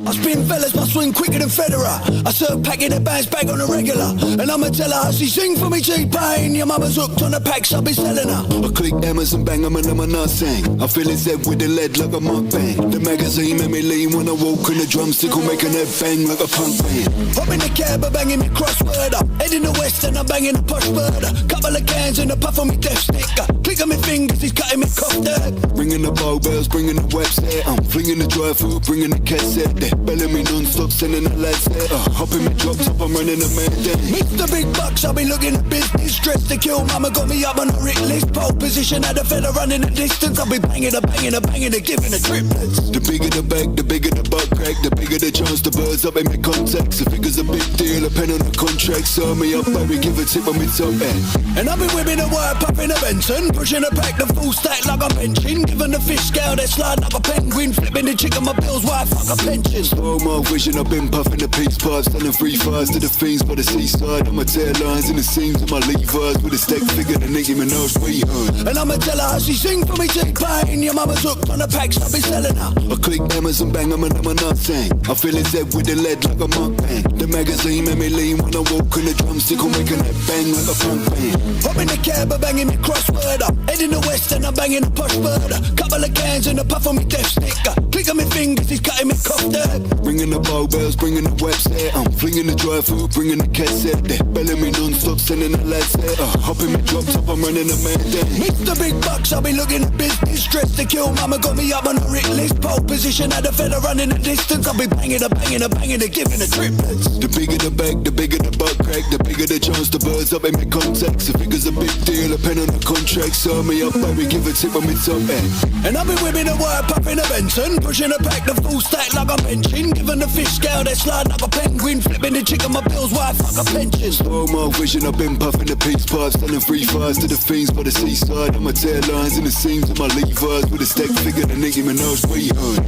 I spin fellas, my swing quicker than Federer. I serve packing a bags bag on a regular. And I'ma tell her how she sing for me T-Pain. Your mama's hooked on the packs, I'll be selling her. I click M's and bang 'em and I'm not sing. I feel his head with the lead like a mukbang. The magazine made me lean when I walk and the drumstick will make a head bang like a punk band. Hop in the cab, I'm banging me crossword up. Head in the west and I'm banging a posh birder. Couple of cans and a puff on me death sticker. Click on me fingers, he's cutting me cough there. Bringing the bow bells, bringing the website. I'm flinging the dry food, bringing the cassette there. Belling me non-stop, sending the lads there. Hopping me drop top, I'm running a man there. Mr. Big Bucks, I'll be looking at business. Stressed to kill, mama got me up on a Rick list. Pole position, had a fella running the distance. I'll be banging, giving the triplets. The bigger the bag, the bigger the butt crack. The bigger the chance the birds up in my contacts. The figure's a big deal, a pen on the contract. Serve me up, baby, give a tip on me top end. And I'll be whipping a wire, popping a Benson. Pushing a pack, the full stack like I'm benching. Giving the fish scale, they slide like a penguin. Flipping the chick on my bills, why fuck a pension. Slow mo vision, I've been puffing the peace pipes. Selling free fires to the fiends by the seaside. I'm a tail lines in the seams of my Levi's. With a stack figure, the Nicki Minaj sweetheart. And I'ma tell her how she sing for me T-Pain. Your mama's hooked on the packs, I'll be selling her. I click M's and bang 'em and I'm a nut thing. I feel his head with the lead like a mukbang. The magazine made me lean when I walk and the drumstick will make a head bang like a punk band. Hop in the cab, I'm banging me crossword up. Head in the west and I'm banging a posh birder. Couple of cans and a puff on me death sticker. Click on me fingers, he's cutting me cough there. Bringing the bow bells, bringing the website. I'm flinging the dry food, bringing the cassette there. Belling me non-stop, sending the lads there. Hopping me drop top, I'm running a man there. Mr. Big Bucks, I'll be looking at business. Stressed to kill, mama got me up on a Rick list. Pole position, had a fella running the distance. I'll be banging, giving the triplets. The bigger the bag, the bigger the butt crack. The bigger the chance the birds up in my contacts. The figure's a big deal, a pen on the contract. Serve me up, baby, give a tip on me top end. And I'll be whipping a wire, popping a Benson. Pushing a pack, the full stack like I'm benching. Giving the fish scale, they slide like a penguin. Flipping the chick on my bills, why fuck a pension. Slow mo vision, I've been puffing the peace pipes. Selling free fires to the fiends by the seaside. I'm a tail lines in the seams of my Levi's. With a stack figure, the Nicki Minaj sweetheart.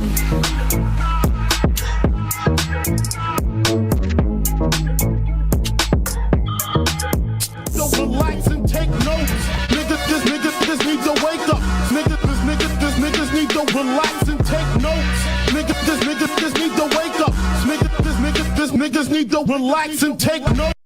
Relax and take notes. Niggas need to wake up. Niggas need to relax and take notes. Niggas need to wake up. Niggas need to relax and take notes.